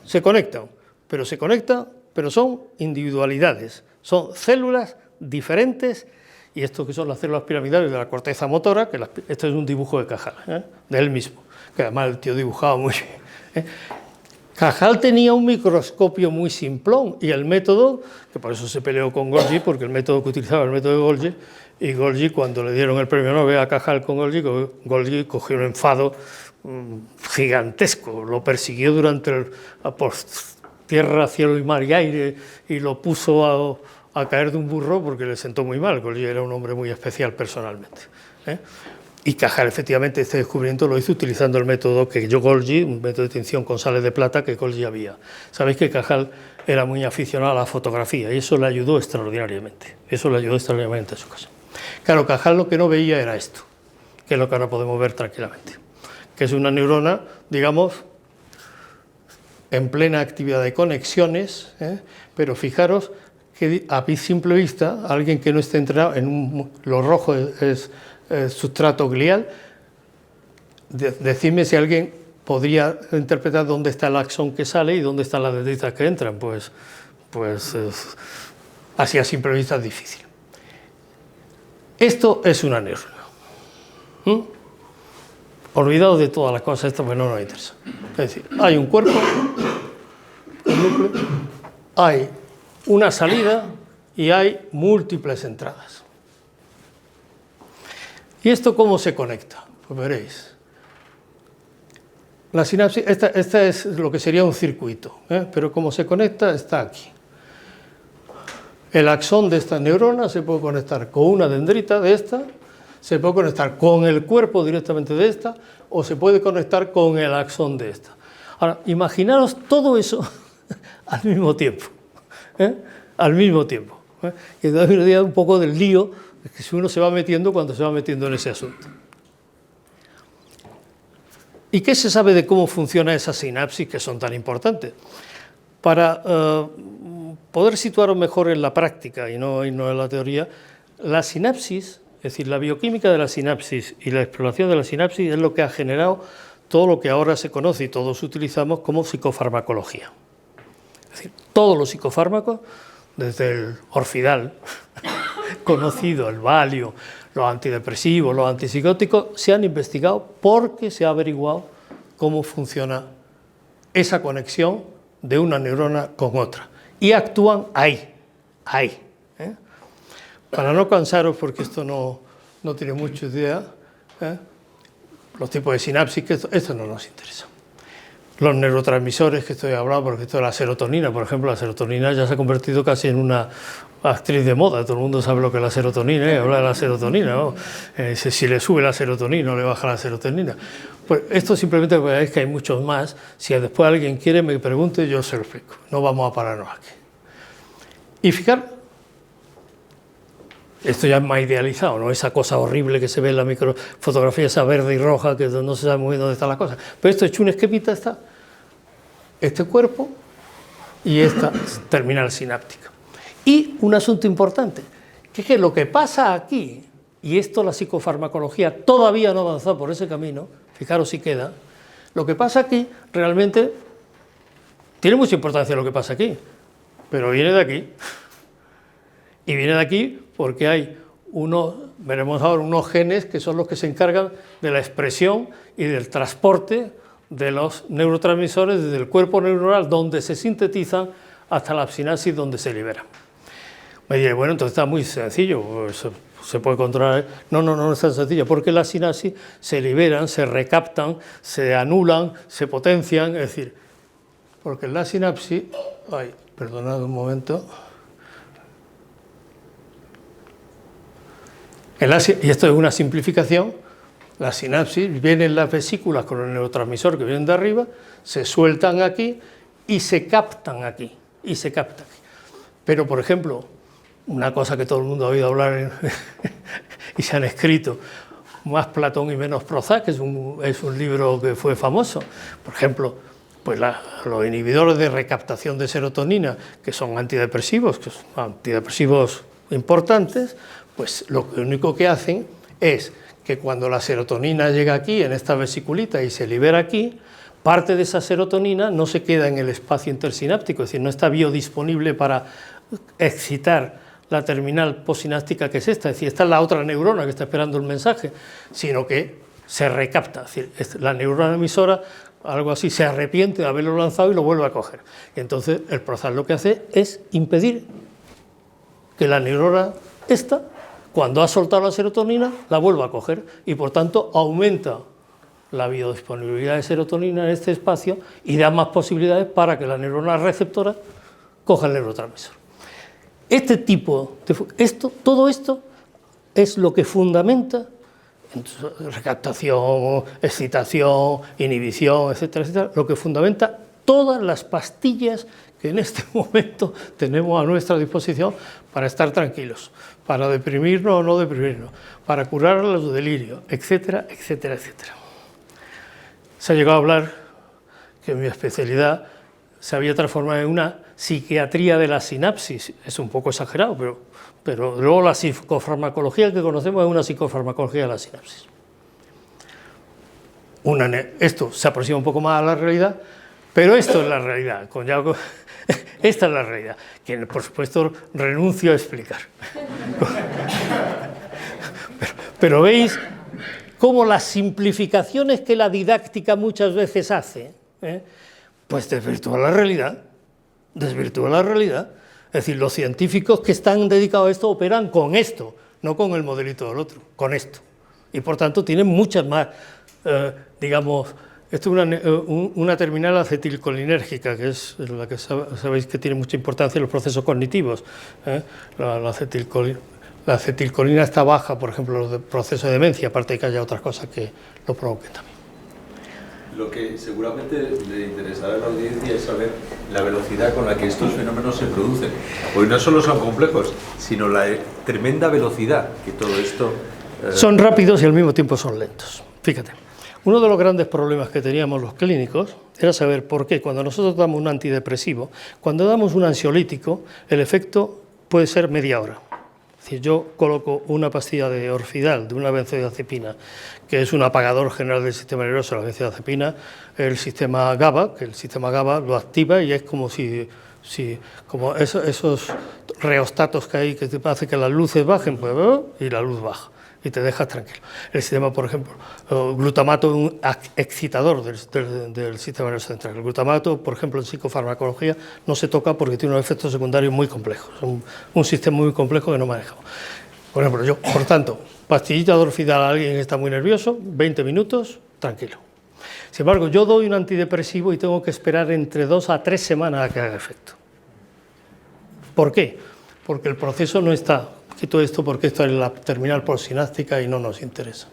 se conectan, pero son individualidades, son células diferentes, y esto que son las células piramidales de la corteza motora, que esto es un dibujo de Cajal, de él mismo, que además el tío dibujaba muy bien. Cajal tenía un microscopio muy simplón y el método, que por eso se peleó con Golgi, porque el método que utilizaba era el método de Golgi, y Golgi, cuando le dieron el premio Nobel a Cajal con Golgi cogió un enfado gigantesco, lo persiguió por tierra, cielo y mar y aire, y lo puso a caer de un burro porque le sentó muy mal. Golgi era un hombre muy especial personalmente. Y Cajal, efectivamente, este descubrimiento lo hizo utilizando el método que Golgi, un método de tinción con sales de plata que Golgi había. Sabéis que Cajal era muy aficionado a la fotografía y eso le ayudó extraordinariamente. Eso le ayudó extraordinariamente a su caso. Claro, Cajal lo que no veía era esto, que es lo que ahora podemos ver tranquilamente, que es una neurona, digamos, en plena actividad de conexiones, pero fijaros que a simple vista, alguien que no esté entrenado, lo rojo es sustrato glial, decidme si alguien podría interpretar dónde está el axón que sale y dónde están las dendritas que entran, pues así a simple vista es difícil. Esto es una neurona. Olvidaos de todas las cosas estas, porque no nos interesa. Es decir, hay un cuerpo, un núcleo, hay una salida y hay múltiples entradas. ¿Y esto cómo se conecta? Pues veréis. La sinapsis, esta es lo que sería un circuito, pero cómo se conecta está aquí. El axón de esta neurona se puede conectar con una dendrita de esta, se puede conectar con el cuerpo directamente de esta, o se puede conectar con el axón de esta. Ahora, imaginaros todo eso al mismo tiempo. Al mismo tiempo. Y entonces me da un poco del lío que si uno se va metiendo cuando se va metiendo en ese asunto. ¿Y qué se sabe de cómo funciona esas sinapsis que son tan importantes? Para poder situaros mejor en la práctica y no en la teoría, la sinapsis, es decir, la bioquímica de la sinapsis y la exploración de la sinapsis es lo que ha generado todo lo que ahora se conoce y todos utilizamos como psicofarmacología. Es Es decir, todos los psicofármacos, desde el Orfidal, conocido, el Valio, los antidepresivos, los antipsicóticos, se han investigado porque se ha averiguado cómo funciona esa conexión de una neurona con otra. Y actúan ahí. Para no cansaros, porque esto no tiene mucha idea, los tipos de sinapsis, que esto no nos interesa. Los neurotransmisores que estoy hablando, porque esto de la serotonina, por ejemplo, la serotonina ya se ha convertido casi en una actriz de moda, todo el mundo sabe lo que es la serotonina, habla de la serotonina, ¿no? Si le sube la serotonina o le baja la serotonina. Pues esto simplemente es que hay muchos más, si después alguien quiere me pregunte, yo se lo explico, no vamos a pararnos aquí. Y fijar, esto ya es más idealizado, ¿no? Esa cosa horrible que se ve en la microfotografía, esa verde y roja, que no se sabe muy bien dónde está la cosa. Pero esto hecho un esquemita, está este cuerpo y esta terminal sináptica. Y un asunto importante, que es que lo que pasa aquí, y esto la psicofarmacología todavía no ha avanzado por ese camino, fijaros si queda, lo que pasa aquí realmente tiene mucha importancia lo que pasa aquí, pero viene de aquí. Y viene de aquí porque hay veremos ahora, unos genes que son los que se encargan de la expresión y del transporte de los neurotransmisores desde el cuerpo neuronal donde se sintetizan hasta la sinapsis donde se liberan. Me diré, bueno, entonces está muy sencillo, pues, se puede controlar. No es tan sencillo, porque las sinapsis se liberan, se recaptan, se anulan, se potencian, es decir, porque la sinapsis, perdonad un momento. Y esto es una simplificación, la sinapsis viene en las vesículas con el neurotransmisor que vienen de arriba, se sueltan aquí y se captan aquí, Pero, por ejemplo, una cosa que todo el mundo ha oído hablar y se han escrito, Más Platón y menos Prozac, que es un libro que fue famoso. Por ejemplo, pues los inhibidores de recaptación de serotonina, que son antidepresivos importantes, pues lo único que hacen es que cuando la serotonina llega aquí, en esta vesiculita, y se libera aquí, parte de esa serotonina no se queda en el espacio intersináptico, es decir, no está biodisponible para excitar la terminal postsináptica que es esta, es decir, esta es la otra neurona que está esperando el mensaje, sino que se recapta, es decir, la neurona emisora, algo así, se arrepiente de haberlo lanzado y lo vuelve a coger. Y entonces el Prozac lo que hace es impedir que la neurona esta, cuando ha soltado la serotonina, la vuelva a coger y por tanto aumenta la biodisponibilidad de serotonina en este espacio y da más posibilidades para que la neurona receptora coja el neurotransmisor. Todo esto es lo que fundamenta recaptación, excitación, inhibición, etcétera, lo que fundamenta todas las pastillas que en este momento tenemos a nuestra disposición para estar tranquilos, para deprimirnos o no deprimirnos, para curar los delirios, etcétera. Se ha llegado a hablar que mi especialidad se había transformado en una psiquiatría de la sinapsis, es un poco exagerado, pero luego la psicofarmacología que conocemos es una psicofarmacología de la sinapsis. Esto se aproxima un poco más a la realidad, pero esto es la realidad, esta es la realidad, que por supuesto renuncio a explicar. Pero veis cómo las simplificaciones que la didáctica muchas veces hace, pues desvirtúan la realidad. Es decir, los científicos que están dedicados a esto operan con esto, no con el modelito del otro, con esto. Y por tanto tienen muchas más, esto es una terminal acetilcolinérgica, que es la que sabéis que tiene mucha importancia en los procesos cognitivos. La acetilcolina está baja, por ejemplo, en los procesos de demencia, aparte de que haya otras cosas que lo provoquen también.
Lo que seguramente le interesará a la audiencia es saber la velocidad con la que estos fenómenos se producen. Hoy no solo son complejos, sino la tremenda velocidad que todo esto...
Son rápidos y al mismo tiempo son lentos. Fíjate, uno de los grandes problemas que teníamos los clínicos era saber por qué cuando nosotros damos un antidepresivo, cuando damos un ansiolítico, el efecto puede ser media hora. Es Es decir, yo coloco una pastilla de Orfidal, de una benzodiazepina, que es un apagador general del sistema nervioso, la benzodiazepina, el sistema GABA, que el sistema GABA lo activa y es como si como esos reostatos que hay que te hace que las luces bajen, pues, y la luz baja y te dejas tranquilo. El sistema, por ejemplo, glutamato es un excitador del sistema nervioso central. El glutamato, por ejemplo, en psicofarmacología no se toca porque tiene unos efectos secundarios muy complejos. Es un sistema muy complejo que no manejamos. Por ejemplo, yo, por tanto, pastillita de Orfidal a alguien que está muy nervioso, 20 minutos, tranquilo. Sin embargo, yo doy un antidepresivo y tengo que esperar entre 2 a 3 semanas a que haga efecto. ¿Por qué? Porque el proceso no está. Quito esto porque esto es la terminal postsináptica y no nos interesa.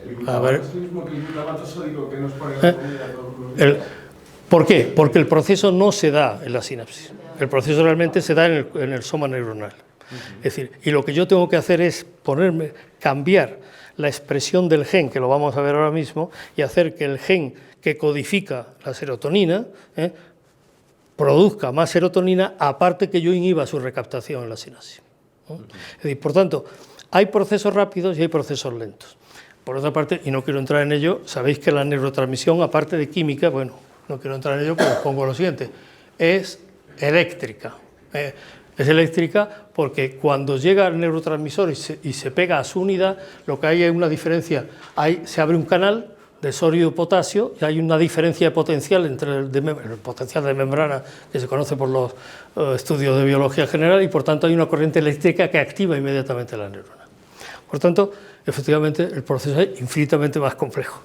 ¿El glutamato es el mismo que el glutamato sódico que nos pone la comida?
¿Por qué? Porque el proceso no se da en la sinapsis. El proceso realmente se da en el soma neuronal. Es decir, y lo que yo tengo que hacer es cambiar la expresión del gen, que lo vamos a ver ahora mismo, y hacer que el gen que codifica la serotonina produzca más serotonina, aparte que yo inhiba su recaptación en la sinapsis. Es decir, por tanto, hay procesos rápidos y hay procesos lentos. Por otra parte, y no quiero entrar en ello, sabéis que la neurotransmisión, aparte de química, bueno, no quiero entrar en ello, pero os pongo lo siguiente, es eléctrica. Es eléctrica porque cuando llega el neurotransmisor y se pega a su unidad, lo que hay es una diferencia, se abre un canal de sodio-potasio y hay una diferencia de potencial entre el potencial de membrana que se conoce por los estudios de biología general y por tanto hay una corriente eléctrica que activa inmediatamente la neurona. Por tanto, efectivamente el proceso es infinitamente más complejo.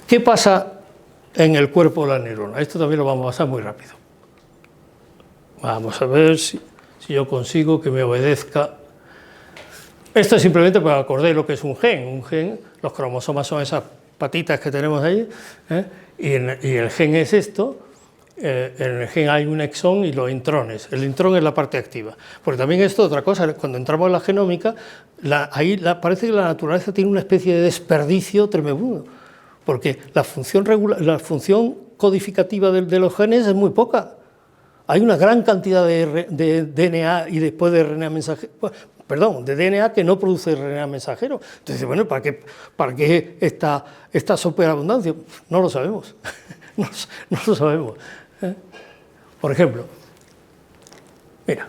¿Qué pasa en el cuerpo de la neurona? Esto también lo vamos a pasar muy rápido. Vamos a ver si yo consigo que me obedezca. Esto es simplemente para que acordéis lo que es un gen. Un gen, los cromosomas son esas patitas que tenemos ahí, y el gen es esto. En el gen hay un exón y los intrones. El intrón es la parte activa. Porque también esto es otra cosa, cuando entramos en la genómica, parece que la naturaleza tiene una especie de desperdicio tremendo. Porque la función codificativa de los genes es muy poca. Hay una gran cantidad de DNA y después de RNA mensajero, de DNA que no produce RNA mensajero. Entonces, bueno, ¿para qué esta superabundancia? No lo sabemos. No lo sabemos. Por ejemplo, mira,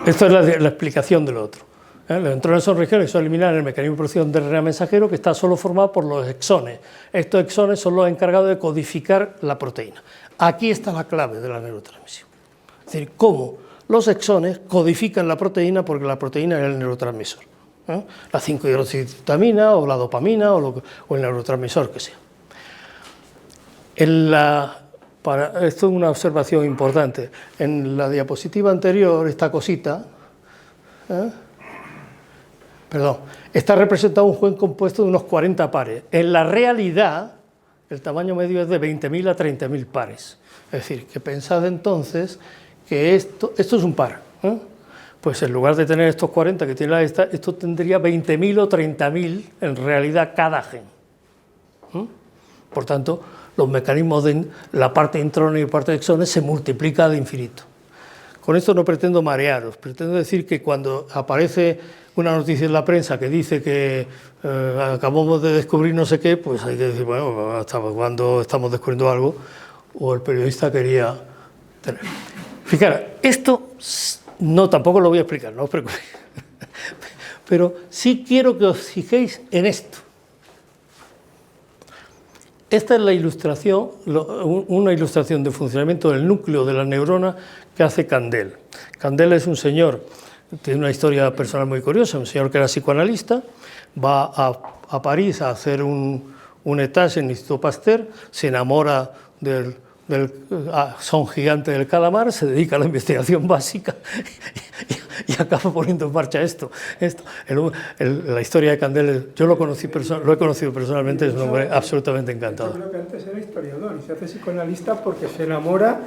esto es la explicación de lo otro. Los intrones son regiones que son eliminadas en el mecanismo de producción de RNA mensajero que está solo formado por los exones. Estos exones son los encargados de codificar la proteína. Aquí está la clave de la neurotransmisión. Es decir, cómo los exones codifican la proteína porque la proteína es el neurotransmisor. La 5-hidroxitamina o la dopamina o el neurotransmisor que sea. Esto es una observación importante. En la diapositiva anterior, esta cosita, está representado un gen compuesto de unos 40 pares. En la realidad, el tamaño medio es de 20.000 a 30.000 pares. Es decir, que pensad entonces que esto es un par. Pues en lugar de tener estos 40 que tiene esto tendría 20.000 o 30.000 en realidad cada gen. Por tanto, los mecanismos de la parte de intrones y parte de exones se multiplican de infinito. Con esto no pretendo marearos, pretendo decir que cuando aparece una noticia en la prensa que dice que acabamos de descubrir no sé qué, pues hay que decir, bueno, hasta cuando estamos descubriendo algo, o el periodista quería tener. Fijaros, esto tampoco lo voy a explicar, no os preocupéis, pero sí quiero que os fijéis en esto. Esta es la ilustración, una ilustración de funcionamiento del núcleo de la neurona que hace Candel. Candel es un señor, tiene una historia personal muy curiosa, un señor que era psicoanalista, va a París a hacer un stage en el Instituto Pasteur, se enamora del son gigante del calamar, se dedica a la investigación básica y acaba poniendo en marcha esto. La historia de Candel, yo lo he conocido personalmente, es un hombre absolutamente encantador.
Yo creo que antes era historiador y se hace psicoanalista porque se enamora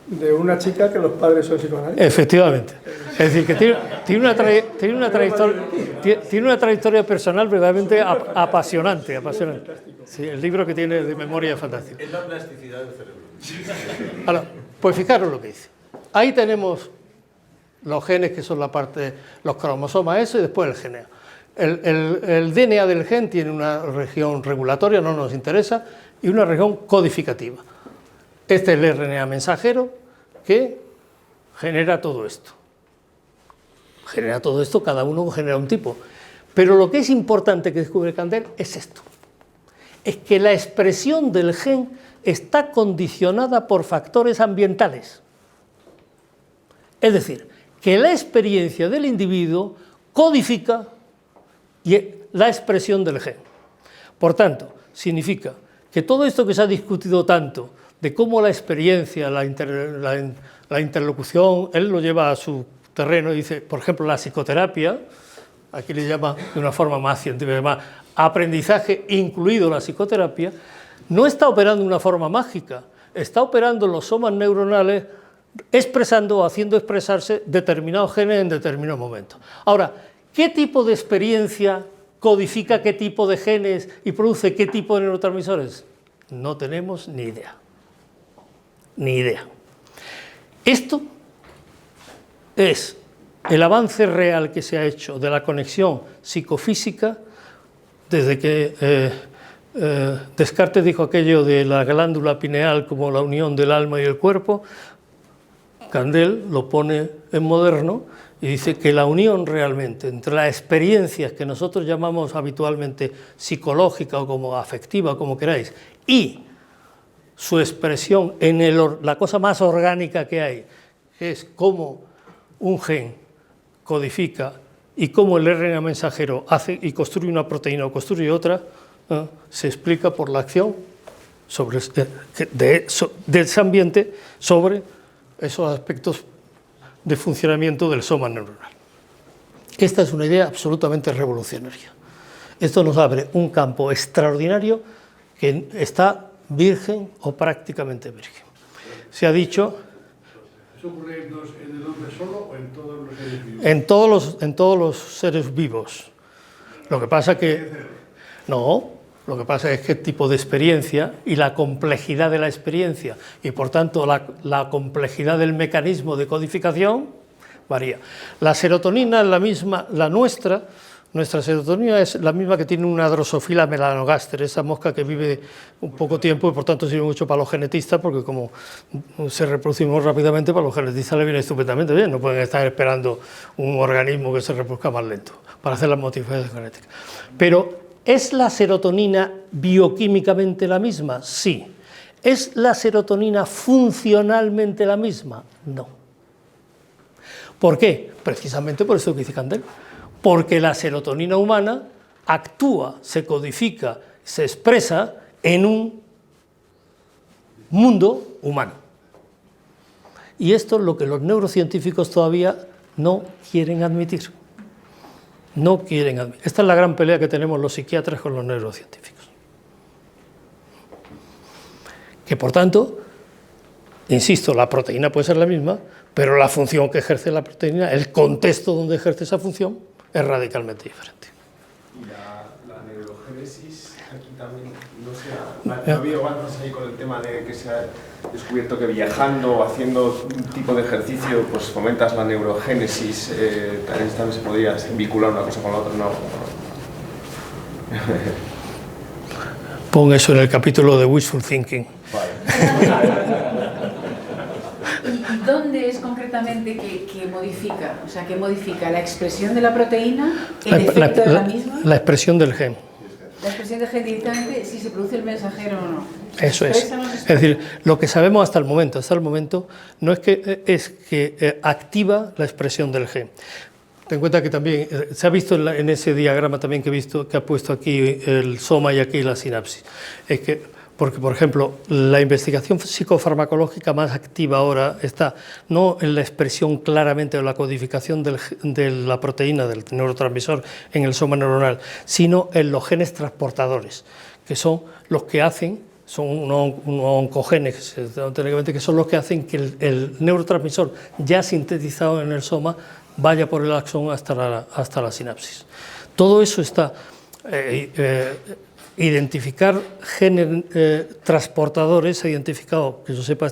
de una chica que los padres son psicoanalistas.
Efectivamente. Es decir, que tiene una trayectoria personal verdaderamente apasionante. Sí, el libro que tiene de memoria es fantástico.
Es la plasticidad del cerebro.
Ahora, pues fijaros lo que dice. Ahí tenemos los genes que son la parte, los cromosomas eso y después el geneo. El DNA del gen tiene una región regulatoria, no nos interesa, y una región codificativa. Este es el RNA mensajero que genera todo esto. Genera todo esto, cada uno genera un tipo. Pero lo que es importante que descubre Candel es esto. Es que la expresión del gen está condicionada por factores ambientales. Es decir, que la experiencia del individuo codifica la expresión del gen. Por tanto, significa que todo esto que se ha discutido tanto, de cómo la experiencia, la interlocución, él lo lleva a su terreno y dice, por ejemplo, la psicoterapia, aquí le llama de una forma más científica, más aprendizaje incluido la psicoterapia, no está operando de una forma mágica, está operando los somas neuronales expresando o haciendo expresarse determinados genes en determinados momentos. Ahora, ¿qué tipo de experiencia codifica qué tipo de genes y produce qué tipo de neurotransmisores? No tenemos ni idea. Ni idea. Esto es el avance real que se ha hecho de la conexión psicofísica desde que Descartes dijo aquello de la glándula pineal como la unión del alma y el cuerpo. Candel lo pone en moderno y dice que la unión realmente entre las experiencias que nosotros llamamos habitualmente psicológica o como afectiva, como queráis, y su expresión en la cosa más orgánica que hay, que es cómo un gen codifica y cómo el RNA mensajero hace y construye una proteína o construye otra, se explica por la acción de ese ambiente sobre esos aspectos de funcionamiento del soma neuronal. Esta es una idea absolutamente revolucionaria. Esto nos abre un campo extraordinario que está virgen o prácticamente virgen. Se ha dicho...
¿Eso ocurre en el hombre solo o en todos los seres vivos?
En todos los seres vivos. Lo que pasa que... No, lo que pasa es que el tipo de experiencia y la complejidad de la experiencia y por tanto la complejidad del mecanismo de codificación varía. La serotonina es la misma, nuestra serotonina es la misma que tiene una Drosophila melanogaster, esa mosca que vive un poco tiempo y por tanto sirve mucho para los genetistas porque como se reproducimos rápidamente, para los genetistas le viene estupendamente bien, no pueden estar esperando un organismo que se reproduzca más lento para hacer las modificaciones genéticas. Pero ¿es la serotonina bioquímicamente la misma? Sí. ¿Es la serotonina funcionalmente la misma? No. ¿Por qué? Precisamente por eso que dice Candel. Porque la serotonina humana actúa, se codifica, se expresa en un mundo humano. Y esto es lo que los neurocientíficos todavía no quieren admitir. No quieren admitir. Esta es la gran pelea que tenemos los psiquiatras con los neurocientíficos. Que por tanto, insisto, la proteína puede ser la misma, pero la función que ejerce la proteína, el contexto donde ejerce esa función, es radicalmente diferente.
Y la neurogénesis, aquí también, no sé, ha habido avances ahí con el tema de que se ha descubierto que viajando o haciendo un tipo de ejercicio, pues fomentas la neurogénesis, también se podría vincular una cosa con la otra, ¿no?
Pon eso en el capítulo de Wishful Thinking.
Vale.
¿Y dónde es concretamente que modifica? O sea, que modifica la expresión de la proteína, el efecto de la misma.
La expresión del gen.
La expresión del gen directamente, si se produce el mensajero o no.
Eso es. Es decir, lo que sabemos hasta el momento no es que activa la expresión del gen. Ten en cuenta que también se ha visto en ese diagrama también que ha puesto aquí el soma y aquí la sinapsis. Es que porque, por ejemplo, la investigación psicofarmacológica más activa ahora está no en la expresión claramente de la codificación de la proteína, del neurotransmisor en el soma neuronal, sino en los genes transportadores, que son los que hacen, son unos oncogenes, que son los que hacen que el neurotransmisor ya sintetizado en el soma vaya por el axón hasta la sinapsis. Todo eso está... identificar genes transportadores, se ha identificado, que yo sepa,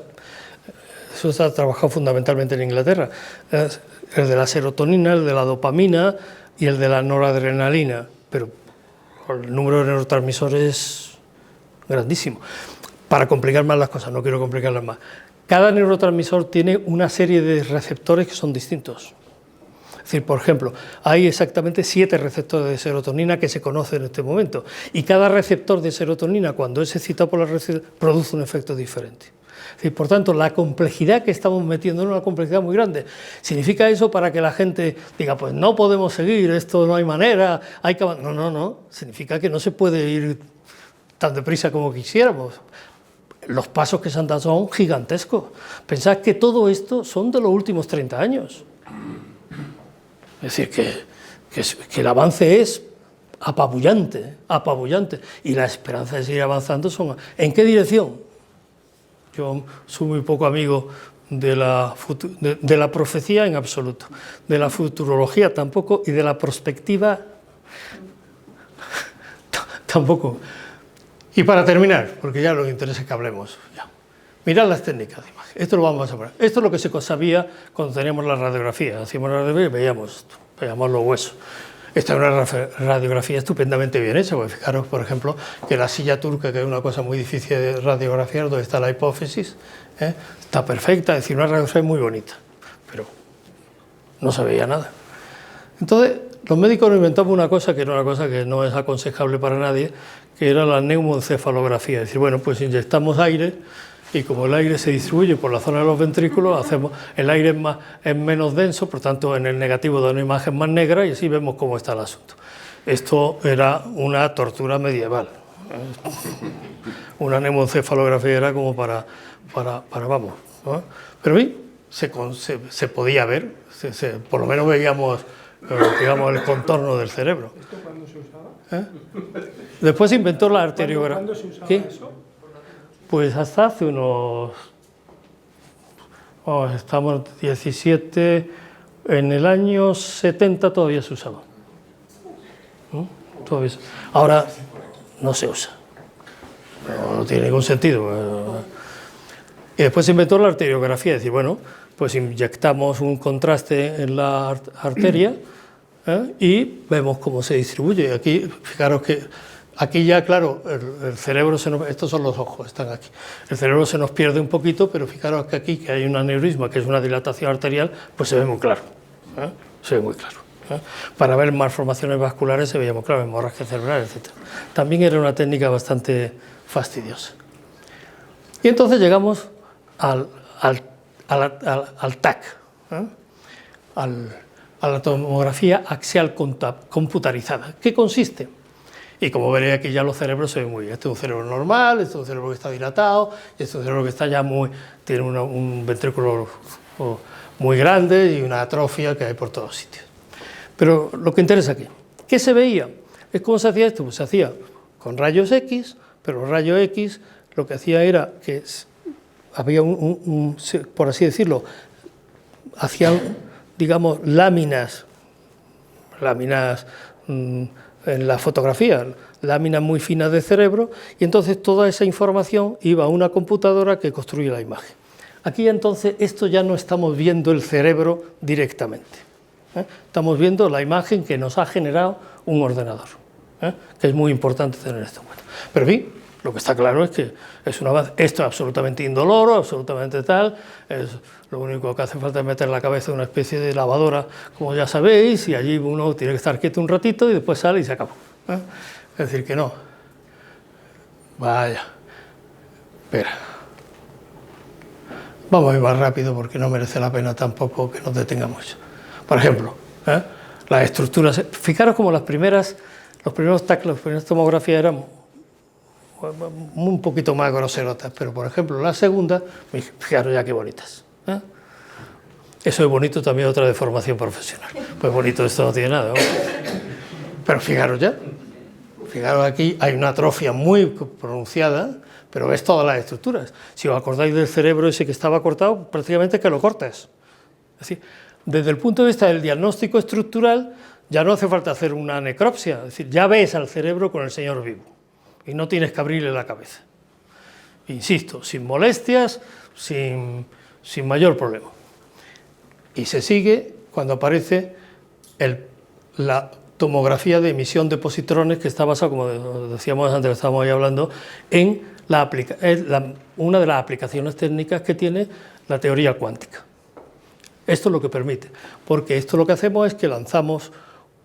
eso se ha trabajado fundamentalmente en Inglaterra, el de la serotonina, el de la dopamina y el de la noradrenalina, pero el número de neurotransmisores es grandísimo. Para complicar más las cosas, no quiero complicarlas más, cada neurotransmisor tiene una serie de receptores que son distintos. Es decir, por ejemplo, hay exactamente 7 receptores de serotonina que se conocen en este momento, y cada receptor de serotonina, cuando es excitado por la receptor, produce un efecto diferente. Es decir, por tanto, la complejidad que estamos metiendo es una complejidad muy grande. ¿Significa eso para que la gente diga, pues no podemos seguir, esto no hay manera, hay que... No. Significa que no se puede ir tan deprisa como quisiéramos. Los pasos que se han dado son gigantescos. Pensad que todo esto son de los últimos 30 años. Es decir, que el avance es apabullante, apabullante. Y la esperanza de seguir avanzando son... ¿En qué dirección? Yo soy muy poco amigo de la profecía en absoluto, de la futurología tampoco, y de la prospectiva tampoco. Y para terminar, porque ya lo que interesa es que hablemos, ya. Mirad las técnicas de imagen, esto lo vamos a poner. Esto es lo que se sabía cuando teníamos la radiografía, hacíamos la radiografía y veíamos los huesos. Esta es una radiografía estupendamente bien hecha, porque fijaros, por ejemplo, que la silla turca, que es una cosa muy difícil de radiografiar, donde está la hipófisis, está perfecta, es decir, una radiografía muy bonita, pero no se veía nada. Entonces, los médicos nos inventamos una cosa que era una cosa que no es aconsejable para nadie, que era la neumoencefalografía, es decir, bueno, pues inyectamos aire, y como el aire se distribuye por la zona de los ventrículos, el aire es menos denso, por tanto en el negativo da una imagen más negra y así vemos cómo está el asunto. Esto era una tortura medieval. Una neumoencefalografía era como para vamos, ¿no? Pero sí, se podía ver, por lo menos veíamos digamos, el contorno del cerebro.
¿Esto cuándo se usaba?
Después se inventó la arteriografía.
¿Cuándo se usaba eso?
Pues hasta hace unos... estamos 17... En el año 70 todavía se usaba. ¿No? Todavía ahora no se usa. No tiene ningún sentido. Y después se inventó la arteriografía. Es decir, bueno, pues inyectamos un contraste en la arteria y vemos cómo se distribuye. Aquí, fijaros que... Aquí ya, claro, el cerebro, estos son los ojos, están aquí. El cerebro se nos pierde un poquito, pero fijaros que aquí, que hay un aneurisma, que es una dilatación arterial, pues se ve muy claro. Se ve muy claro. Para ver malformaciones vasculares se veía muy claro, hemorragia cerebral, etc. También era una técnica bastante fastidiosa. Y entonces llegamos al TAC, a la tomografía axial computarizada. ¿Qué consiste? Y como veréis aquí ya los cerebros se ven muy bien. Este es un cerebro normal, este es un cerebro que está dilatado, y este es un cerebro que está ya tiene un ventrículo muy grande y una atrofia que hay por todos sitios. Pero lo que interesa aquí, ¿qué se veía? ¿Es cómo se hacía esto? Pues se hacía con rayos X, pero los rayos X lo que hacía era que había por así decirlo, hacían, digamos, láminas en la fotografía, láminas muy finas de cerebro, y entonces toda esa información iba a una computadora que construye la imagen. Aquí entonces esto ya no estamos viendo el cerebro directamente, estamos viendo la imagen que nos ha generado un ordenador, que es muy importante tener esto en cuenta. Pero en fin, lo que está claro es que es un avance, esto es absolutamente indoloro, absolutamente tal, lo único que hace falta es meter la cabeza en una especie de lavadora, como ya sabéis, y allí uno tiene que estar quieto un ratito y después sale y se acabó. Es decir, que no. Vaya. Espera. Vamos a ir más rápido porque no merece la pena tampoco que nos detengamos. Por ejemplo, las estructuras. Fijaros como los primeros TAC, las primeras tomografías eran un poquito más groserotas, pero por ejemplo la segunda, fijaros ya qué bonitas. Eso es bonito, también otra deformación profesional. Pues bonito esto no tiene nada, ¿no? Pero fijaros ya, fijaros aquí hay una atrofia muy pronunciada, pero ves todas las estructuras. Si os acordáis del cerebro ese que estaba cortado, prácticamente que lo cortes. Es decir, desde el punto de vista del diagnóstico estructural, ya no hace falta hacer una necropsia, es decir, ya ves al cerebro con el señor vivo. y no tienes que abrirle la cabeza. Insisto, sin molestias, sin mayor problema. Y se sigue cuando aparece la tomografía de emisión de positrones, que está basada, como decíamos antes, estábamos ahí hablando, en una de las aplicaciones técnicas que tiene la teoría cuántica. Esto es lo que permite, porque esto lo que hacemos es que lanzamos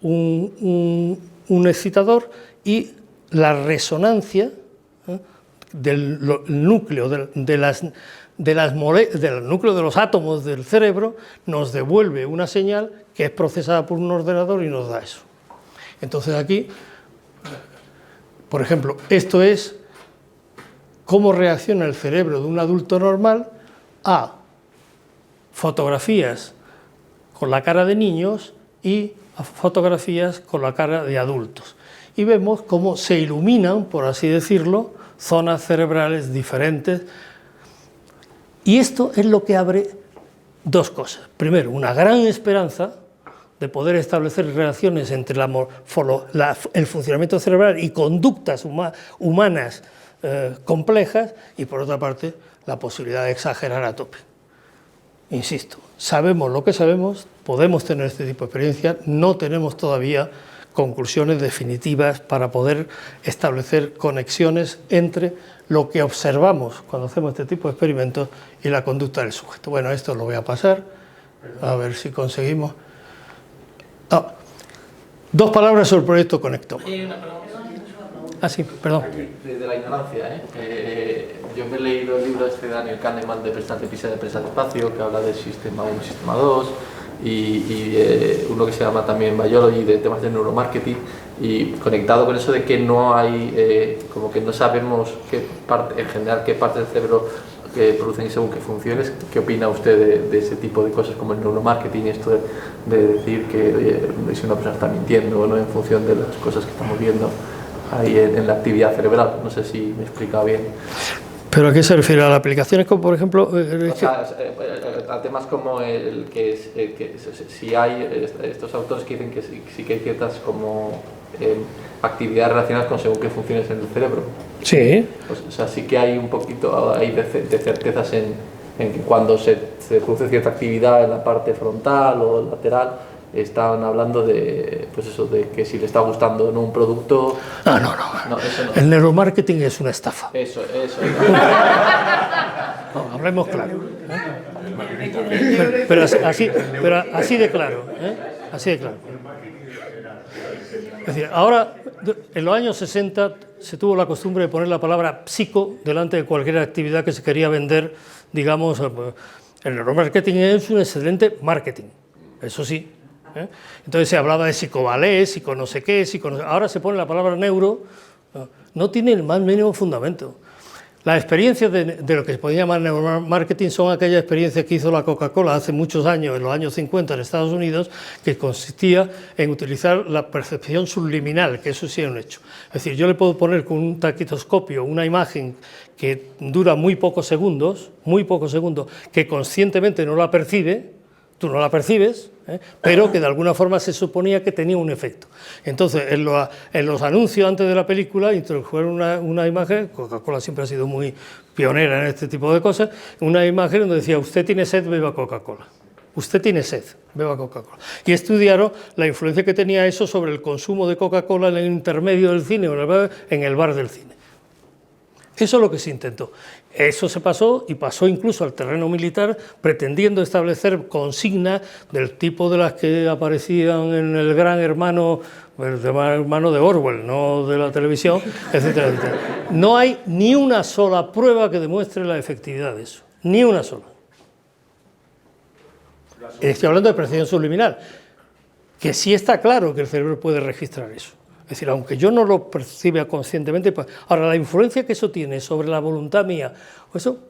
un excitador y la resonancia del núcleo del núcleo de los átomos del cerebro nos devuelve una señal que es procesada por un ordenador y nos da eso. Entonces aquí, por ejemplo, esto es cómo reacciona el cerebro de un adulto normal a fotografías con la cara de niños y a fotografías con la cara de adultos. Y vemos cómo se iluminan, por así decirlo, zonas cerebrales diferentes. Y esto es lo que abre dos cosas. Primero, una gran esperanza de poder establecer relaciones entre el funcionamiento cerebral y conductas humanas complejas, y por otra parte, la posibilidad de exagerar a tope. Insisto, sabemos lo que sabemos, podemos tener este tipo de experiencia, no tenemos todavía conclusiones definitivas para poder establecer conexiones entre lo que observamos cuando hacemos este tipo de experimentos y la conducta del sujeto. Bueno, esto lo voy a pasar, a ver si conseguimos. Dos palabras sobre el proyecto Conectoma. Sí, perdón.
De la ignorancia, yo me he leído el libro de Daniel Kahneman de Presa de Presa de Espacio, que habla del sistema 1 y sistema 2, y uno que se llama también Biology, de temas de neuromarketing, y conectado con eso de que no hay, como que no sabemos en general qué parte del cerebro que producen según qué funciones. ¿Qué opina usted de ese tipo de cosas como el neuromarketing, esto de decir que oye, si una persona está mintiendo o no en función de las cosas que estamos viendo ahí en la actividad cerebral? No sé si me he explicado bien.
¿Pero a qué se refiere? ¿A las aplicaciones como, por ejemplo?
A temas como si hay estos autores que dicen que sí que hay ciertas como actividades relacionadas con según qué funciones en el cerebro.
Sí.
O sea, sí que hay un poquito ahí de certezas en que cuando se produce cierta actividad en la parte frontal o lateral, estaban hablando de, pues eso, de que si le está gustando no un producto.
No, eso no. El neuromarketing es una estafa.
Eso.
No, hablemos claro. Pero así de claro. Así de claro. Es decir, ahora, en los años 60 se tuvo la costumbre de poner la palabra psico delante de cualquier actividad que se quería vender, digamos. El neuromarketing es un excelente marketing, eso sí. Entonces se hablaba de psicobalé, psico no sé qué, ahora se pone la palabra neuro, no tiene el más mínimo fundamento. Las experiencias de lo que se podía llamar neuromarketing son aquellas experiencias que hizo la Coca-Cola hace muchos años, en los años 50 en Estados Unidos, que consistía en utilizar la percepción subliminal, que eso sí es un hecho. Es decir, yo le puedo poner con un taquitoscopio una imagen que dura muy pocos segundos, que conscientemente no la percibe, tú no la percibes, pero que de alguna forma se suponía que tenía un efecto. Entonces, en los anuncios antes de la película introdujeron una imagen, Coca-Cola siempre ha sido muy pionera en este tipo de cosas, una imagen donde decía, usted tiene sed, beba Coca-Cola. Usted tiene sed, beba Coca-Cola. Y estudiaron la influencia que tenía eso sobre el consumo de Coca-Cola en el intermedio del cine, en el bar del cine. Eso es lo que se intentó. Eso se pasó y pasó incluso al terreno militar, pretendiendo establecer consignas del tipo de las que aparecían en el Gran Hermano, el hermano de Orwell, no de la televisión, etcétera, etcétera. No hay ni una sola prueba que demuestre la efectividad de eso, ni una sola. Estoy hablando de percepción subliminal, que sí está claro que el cerebro puede registrar eso. Es decir, aunque yo no lo perciba conscientemente, pues, ahora la influencia que eso tiene sobre la voluntad mía, eso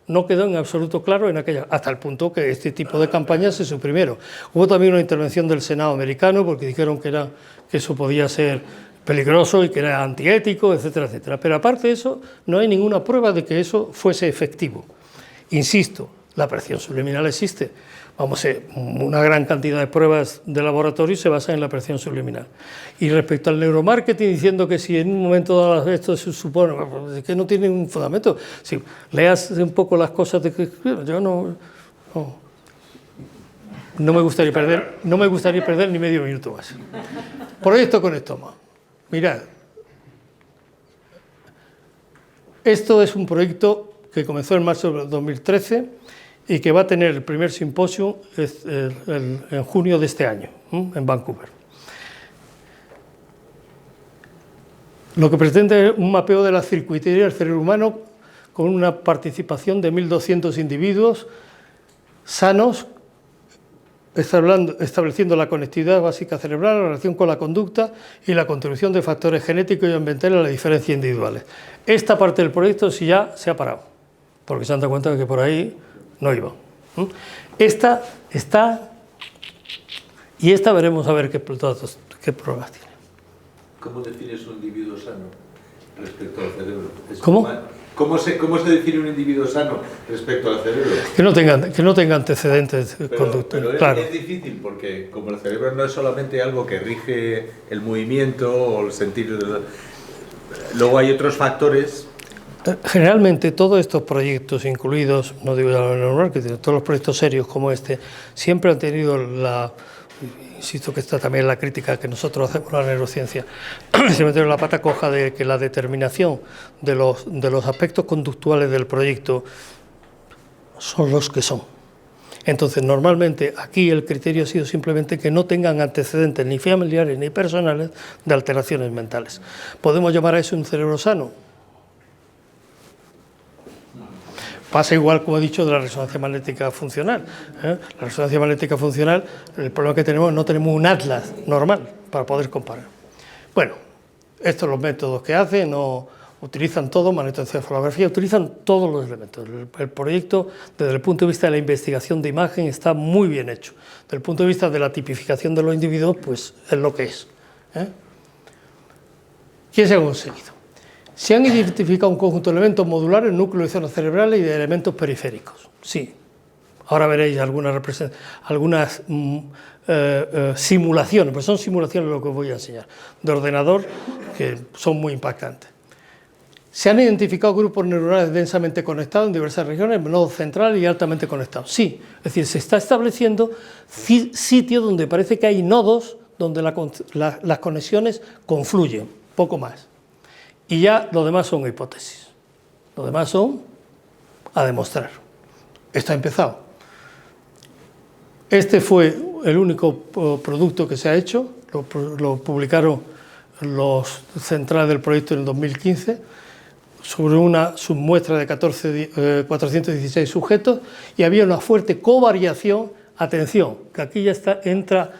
no quedó en absoluto claro en aquella, hasta el punto que este tipo de campañas se suprimieron. Hubo también una intervención del Senado americano porque dijeron que eso podía ser peligroso y que era antiético, etcétera, etcétera. Pero aparte de eso, no hay ninguna prueba de que eso fuese efectivo. Insisto, La presión subliminal existe. Vamos, una gran cantidad de pruebas de laboratorio se basan en la presión subliminal. Y respecto al neuromarketing, diciendo que si en un momento dado esto se supone, es que no tiene un fundamento. Si leas un poco las cosas de que yo no me gustaría perder ni medio minuto más. Proyecto con estoma. Mirad, esto es un proyecto que comenzó en marzo de 2013 y que va a tener el primer simposio en junio de este año, en Vancouver. Lo que pretende es un mapeo de la circuitería del cerebro humano con una participación de 1.200 individuos sanos, estableciendo la conectividad básica cerebral, la relación con la conducta y la contribución de factores genéticos y ambientales a las diferencias individuales. Esta parte del proyecto sí ya se ha parado, porque se han dado cuenta de que por ahí no iba. Esta está, y esta veremos a ver qué pruebas tiene.
¿Cómo defines un individuo sano respecto al cerebro?
¿Cómo?
¿Cómo se define un individuo sano respecto al cerebro?
Que no tenga antecedentes conductuales. Claro.
Es difícil porque como el cerebro no es solamente algo que rige el movimiento o el sentido luego hay otros factores.
Generalmente todos estos proyectos incluidos, no digo ya el neuromarketing, todos los proyectos serios como este, siempre han tenido insisto que está también la crítica que nosotros hacemos a la neurociencia, se metieron la pata coja de que la determinación de los aspectos conductuales del proyecto son los que son. Entonces, normalmente aquí el criterio ha sido simplemente que no tengan antecedentes ni familiares ni personales de alteraciones mentales. ¿Podemos llamar a eso un cerebro sano? Pasa igual, como he dicho, de la resonancia magnética funcional. La resonancia magnética funcional, el problema que tenemos, no tenemos un atlas normal para poder comparar. Bueno, estos son los métodos que hacen, utilizan todo, magnetoencefalografía, utilizan todos los elementos. El proyecto, desde el punto de vista de la investigación de imagen, está muy bien hecho. Desde el punto de vista de la tipificación de los individuos, pues es lo que es. ¿Qué se ha conseguido? Se han identificado un conjunto de elementos modulares, núcleos de zonas cerebrales y de elementos periféricos. Sí. Ahora veréis algunas simulaciones, pues son simulaciones lo que os voy a enseñar, de ordenador, que son muy impactantes. Se han identificado grupos neuronales densamente conectados en diversas regiones, nodos centrales y altamente conectados. Sí, es decir, se está estableciendo sitios donde parece que hay nodos donde las conexiones confluyen, poco más. Y ya lo demás son hipótesis, lo demás son a demostrar. Esto ha empezado. Este fue el único producto que se ha hecho, lo publicaron los centrales del proyecto en el 2015, sobre una submuestra de 416 sujetos, y había una fuerte covariación. Atención, que aquí ya entra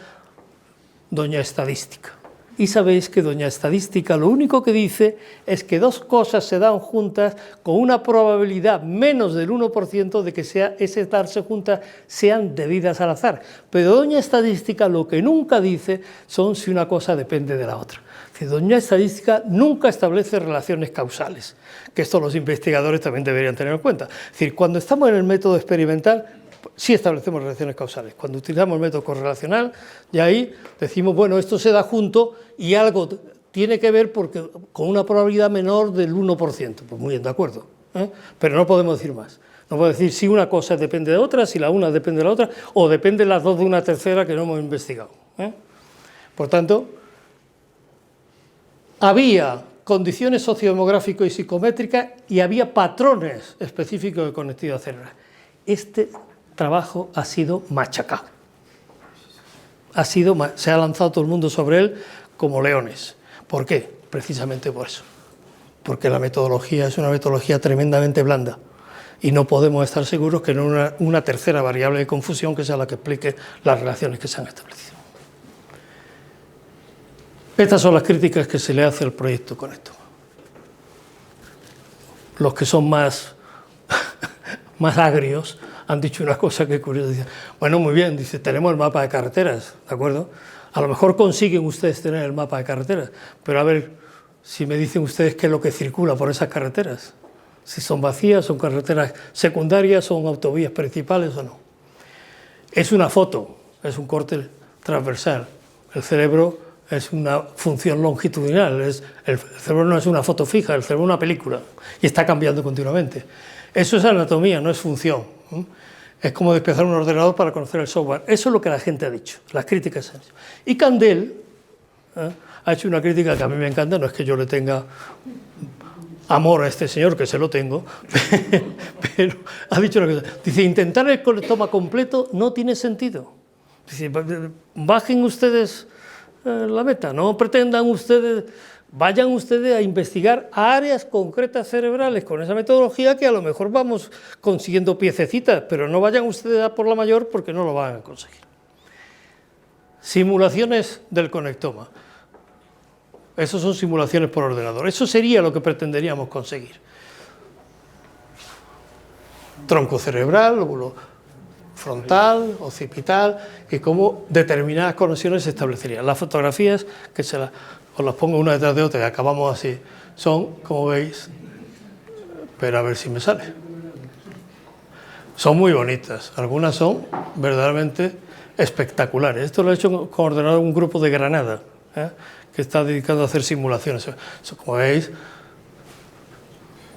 doña estadística. Y sabéis que doña estadística lo único que dice es que dos cosas se dan juntas con una probabilidad menos del 1% de que ese darse juntas sean debidas al azar. Pero doña estadística lo que nunca dice son si una cosa depende de la otra. Doña estadística nunca establece relaciones causales, que esto los investigadores también deberían tener en cuenta. Es decir, cuando estamos en el método experimental, sí establecemos relaciones causales. Cuando utilizamos el método correlacional, ya ahí decimos, bueno, esto se da junto y algo tiene que ver porque, con una probabilidad menor del 1%. Pues muy bien, de acuerdo. Pero no podemos decir más. No podemos decir si una cosa depende de otra, si la una depende de la otra, o depende las dos de una tercera que no hemos investigado. Por tanto, había condiciones sociodemográficas y psicométricas y había patrones específicos de conectividad cerebral. Este trabajo ha sido machacado. Se ha lanzado todo el mundo sobre él como leones. ¿Por qué? Precisamente por eso. Porque la metodología es una metodología tremendamente blanda y no podemos estar seguros que no hay una tercera variable de confusión que sea la que explique las relaciones que se han establecido. Estas son las críticas que se le hace al proyecto con esto. Los que son más agrios han dicho una cosa que es curiosa. Dicen, bueno, muy bien, dice, tenemos el mapa de carreteras, ¿de acuerdo? A lo mejor consiguen ustedes tener el mapa de carreteras, pero a ver si me dicen ustedes qué es lo que circula por esas carreteras. si son vacías, son carreteras secundarias, son autovías principales o no. Es una foto, es un corte transversal. El cerebro es una función longitudinal, el cerebro no es una foto fija, el cerebro es una película y está cambiando continuamente. Eso es anatomía, no es función. Es como despejar un ordenador para conocer el software. Eso es lo que la gente ha dicho, las críticas han dicho. Y Candel ha hecho una crítica que a mí me encanta, no es que yo le tenga amor a este señor, que se lo tengo, pero ha dicho una cosa. Dice, intentar el toma completo no tiene sentido. Dice, bajen ustedes la meta, no pretendan ustedes, vayan ustedes a investigar áreas concretas cerebrales con esa metodología que a lo mejor vamos consiguiendo piececitas, pero no vayan ustedes a por la mayor porque no lo van a conseguir. Simulaciones del conectoma. Eso son simulaciones por ordenador. Eso sería lo que pretenderíamos conseguir. Tronco cerebral, lóbulo frontal, occipital, y cómo determinadas conexiones se establecerían. Las fotografías, que os las pongo una detrás de otra y acabamos así, son, como veis, pero a ver si me sale. Son muy bonitas, algunas son verdaderamente espectaculares. Esto lo he hecho con ordenador un grupo de Granada, que está dedicado a hacer simulaciones. Eso, como veis,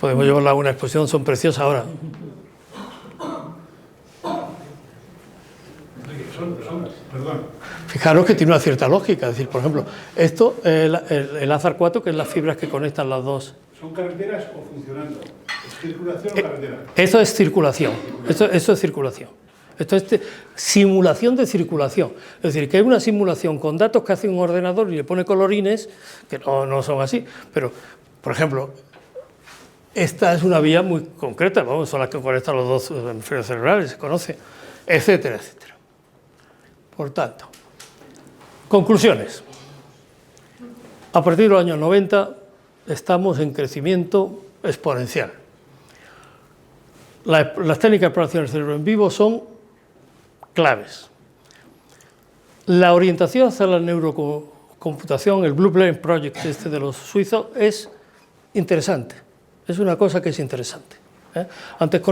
podemos llevarla a una exposición, son preciosas ahora.
Perdón.
Fijaros que tiene una cierta lógica, es decir, por ejemplo, esto, el Azar 4, que es las fibras que conectan las dos.
¿Son carreteras o funcionando? ¿Es circulación o carretera?
Eso es circulación, eso es circulación. Esto es simulación de circulación. Es decir, que hay una simulación con datos que hace un ordenador y le pone colorines, que no son así, pero, por ejemplo, esta es una vía muy concreta, vamos, son las que conectan los dos hemisferios cerebrales, se conoce, etcétera, etcétera. Por tanto, conclusiones. A partir de los años 90 estamos en crecimiento exponencial. Las técnicas de exploración del cerebro en vivo son claves. La orientación hacia la neurocomputación, el Blue Brain Project de los suizos, es interesante. Es una cosa que es interesante. Antes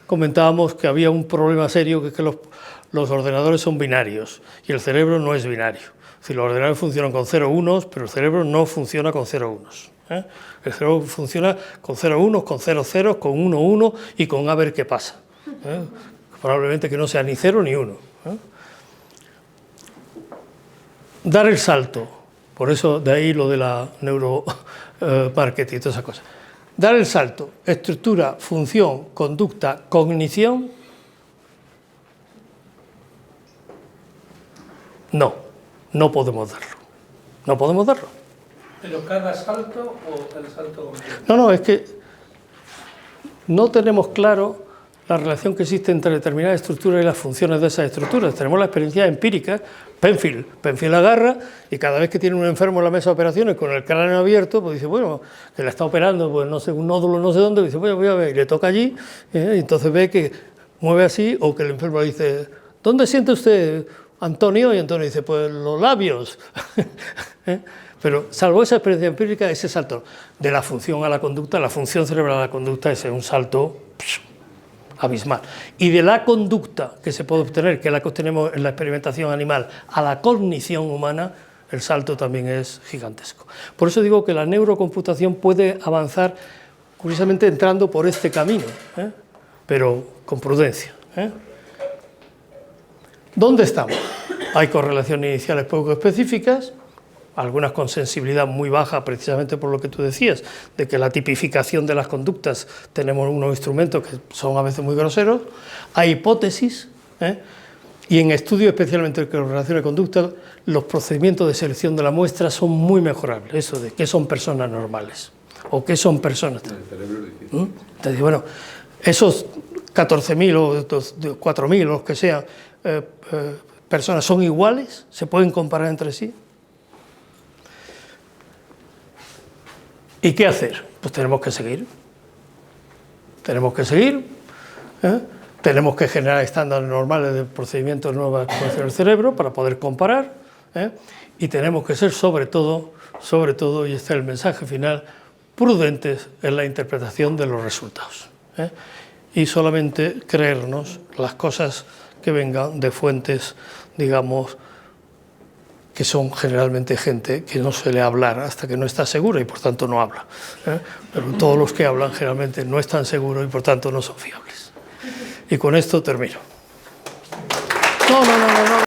comentábamos que había un problema serio, que es que los ordenadores son binarios y el cerebro no es binario. Es decir, los ordenadores funcionan con 0 unos, pero el cerebro no funciona con 0 unos. El cerebro funciona con 0 unos, con 0 ceros, con 1 1 y con a ver qué pasa. Probablemente que no sea ni 0 ni 1. Dar el salto, por eso de ahí lo de la neuromarketing y todas esas cosas. Dar el salto, estructura, función, conducta, cognición, no podemos darlo. No podemos darlo.
¿Pero cada salto o el salto completo?
No, es que no tenemos claro la relación que existe entre determinadas estructuras y las funciones de esas estructuras. Tenemos la experiencia empírica. Penfield agarra y cada vez que tiene un enfermo en la mesa de operaciones con el cráneo abierto, pues dice, bueno, que la está operando, pues no sé, un nódulo no sé dónde, dice, bueno, voy a ver, y le toca allí, y entonces ve que mueve así, o que el enfermo dice, ¿dónde siente usted, Antonio? Y Antonio dice, pues los labios. Pero salvo esa experiencia empírica, ese salto de la función a la conducta, la función cerebral a la conducta, ese es un salto abismal. Y de la conducta que se puede obtener, que es la que obtenemos en la experimentación animal, a la cognición humana, el salto también es gigantesco. Por eso digo que la neurocomputación puede avanzar, curiosamente, entrando por este camino, pero con prudencia. ¿Dónde estamos? Hay correlaciones iniciales poco específicas, algunas con sensibilidad muy baja, precisamente por lo que tú decías, de que la tipificación de las conductas tenemos unos instrumentos que son a veces muy groseros. Hay hipótesis, y en estudios especialmente de correlaciones de conducta, los procedimientos de selección de la muestra son muy mejorables, eso de qué son personas normales o qué son personas. Entonces, bueno, esos 14.000 o 4.000 o los que sean personas son iguales, se pueden comparar entre sí. ¿Y qué hacer? Pues tenemos que seguir. Tenemos que generar estándares normales de procedimientos nuevos de exploración del cerebro para poder comparar, y tenemos que ser sobre todo, y este es el mensaje final, prudentes en la interpretación de los resultados, y solamente creernos las cosas que vengan de fuentes, digamos, que son generalmente gente que no suele hablar hasta que no está segura y por tanto no habla. Pero todos los que hablan generalmente no están seguros y por tanto no son fiables. Y con esto termino. No.